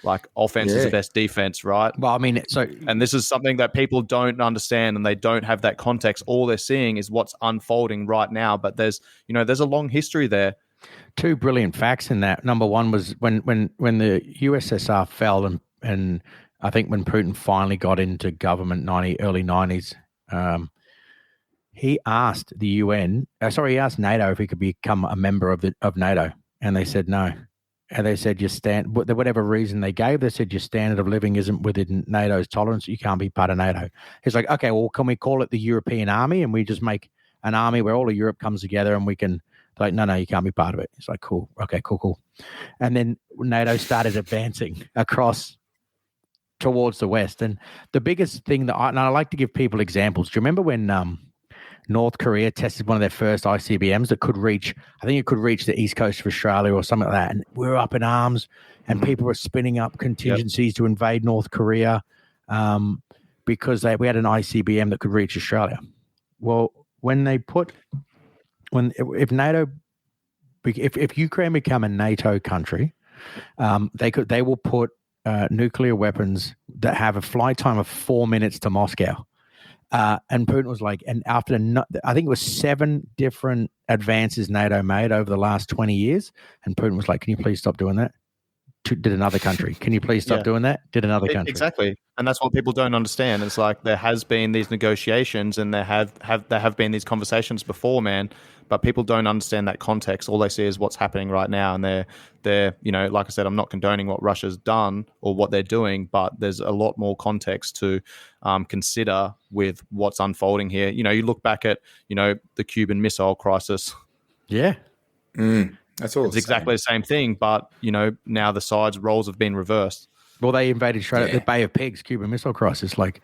Like, offense is the best defense, right?
Well, I mean,
and this is something that people don't understand, and they don't have that context. All they're seeing is what's unfolding right now, but there's a long history there.
Two brilliant facts in that. Number one was when the USSR fell, and I think when Putin finally got into government, early 90s, he asked the UN, he asked NATO if he could become a member of NATO, and they said no. And they said, whatever reason they gave, they said your standard of living isn't within NATO's tolerance. You can't be part of NATO. He's like, okay, well, can we call it the European Army? And we just make an army where all of Europe comes together and we can, like, no, you can't be part of it. It's like, cool. Okay, cool. And then NATO started advancing across towards the West. And the biggest thing that I like to give people examples. Do you remember when North Korea tested one of their first ICBMs that could reach, I think it could reach the east coast of Australia or something like that. And we were up in arms and people were spinning up contingencies to invade North Korea because we had an ICBM that could reach Australia. Well, if Ukraine become a NATO country, they will put nuclear weapons that have a flight time of 4 minutes to Moscow. And Putin was like, and after I think it was 7 different advances NATO made over the last 20 years, and Putin was like, "Can you please stop doing that?" Did another country. Can you please stop doing that? Did another country.
Exactly. And that's what people don't understand. It's like there has been these negotiations and there have been these conversations before, man, but people don't understand that context. All they see is what's happening right now. And they're like I said, I'm not condoning what Russia's done or what they're doing, but there's a lot more context to consider with what's unfolding here. You look back at, the Cuban Missile Crisis.
Yeah.
That's all.
It's exactly the same thing, but now the roles have been reversed.
Well, they invaded straight at the Bay of Pigs, Cuban Missile Crisis, like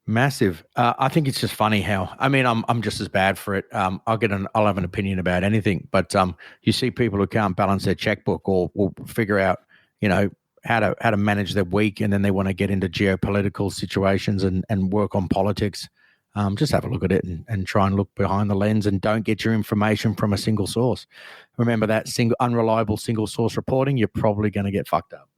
massive. I think it's just funny how. I mean, I'm just as bad for it. I'll have an opinion about anything, but you see people who can't balance their checkbook or figure out, how to manage their week, and then they want to get into geopolitical situations and work on politics. Just have a look at it and try and look behind the lens, and don't get your information from a single source. Remember that unreliable single source reporting, you're probably going to get fucked up.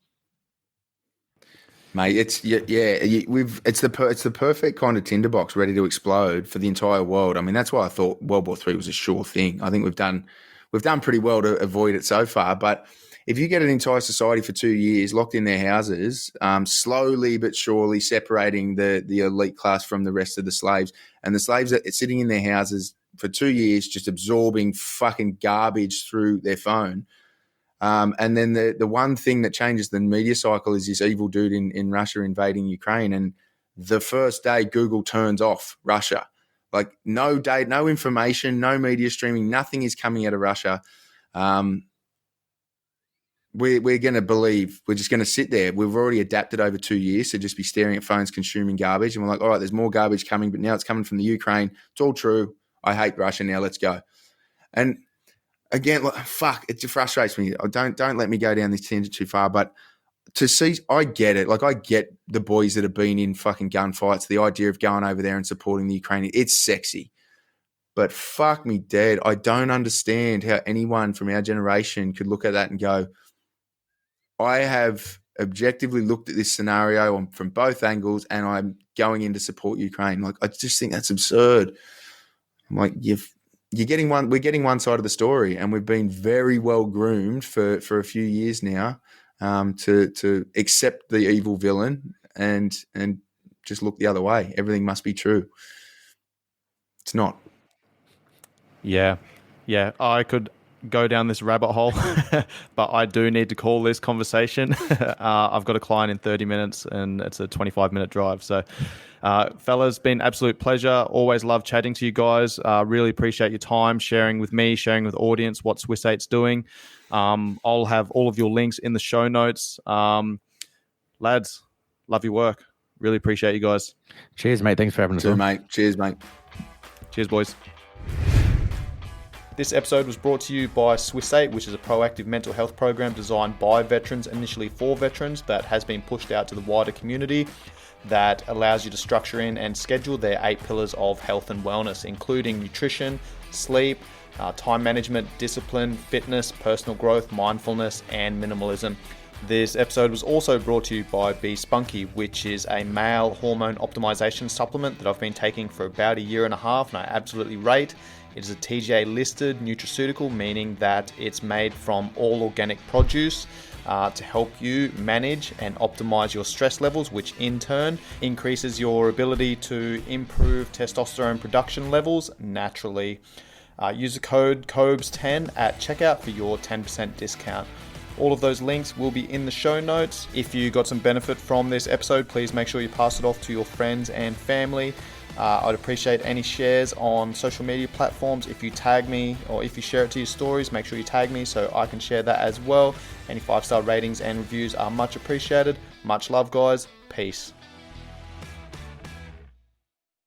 Mate, it's the perfect kind of tinderbox ready to explode for the entire world. I mean, that's why I thought World War III was a sure thing. I think we've done pretty well to avoid it so far. But if you get an entire society for 2 years locked in their houses, slowly but surely separating the elite class from the rest of the slaves, and the slaves are sitting in their houses for 2 years just absorbing fucking garbage through their phone. And then the one thing that changes the media cycle is this evil dude in Russia invading Ukraine. And the first day, Google turns off Russia. Like no date, no information, no media streaming, nothing is coming out of Russia. We're going to believe, we're just going to sit there. We've already adapted over 2 years to just be staring at phones, consuming garbage. And we're like, all right, there's more garbage coming, but now it's coming from the Ukraine. It's all true. I hate Russia now. Let's go. And again, like, fuck, it just frustrates me. Don't let me go down this tangent too far, but to see, I get it. Like I get the boys that have been in fucking gunfights, the idea of going over there and supporting the Ukrainian. It's sexy. But fuck me dead. I don't understand how anyone from our generation could look at that and go, I have objectively looked at this scenario from both angles and I'm going in to support Ukraine. Like, I just think that's absurd. I'm like, we're getting one side of the story, and we've been very well groomed for a few years now to accept the evil villain and just look the other way. Everything must be true. It's not. Yeah.
I could go down this rabbit hole, but I do need to call this conversation. I've got a client in 30 minutes and it's a 25-minute drive. So, fellas, been absolute pleasure. Always love chatting to you guys. Really appreciate your time, sharing with me, sharing with the audience what Swiss 8's doing. I'll have all of your links in the show notes. Lads, love your work. Really appreciate you guys.
Cheers, mate. Thanks for having us on.
Mate. Cheers, mate.
Cheers, boys. This episode was brought to you by Swiss 8, which is a proactive mental health program designed by veterans, initially for veterans, that has been pushed out to the wider community, that allows you to structure in and schedule their 8 pillars of health and wellness, including nutrition, sleep, time management, discipline, fitness, personal growth, mindfulness, and minimalism. This episode was also brought to you by Finke, which is a male hormone optimization supplement that I've been taking for about a year and a half, and I absolutely rate. It is a TGA listed nutraceutical, meaning that it's made from all organic produce to help you manage and optimize your stress levels, which in turn increases your ability to improve testosterone production levels naturally. Use the code COBES10 at checkout for your 10% discount. All of those links will be in the show notes. If you got some benefit from this episode, please make sure you pass it off to your friends and family. I'd appreciate any shares on social media platforms. If you tag me or if you share it to your stories, make sure you tag me so I can share that as well. Any 5-star ratings and reviews are much appreciated. Much love, guys. Peace.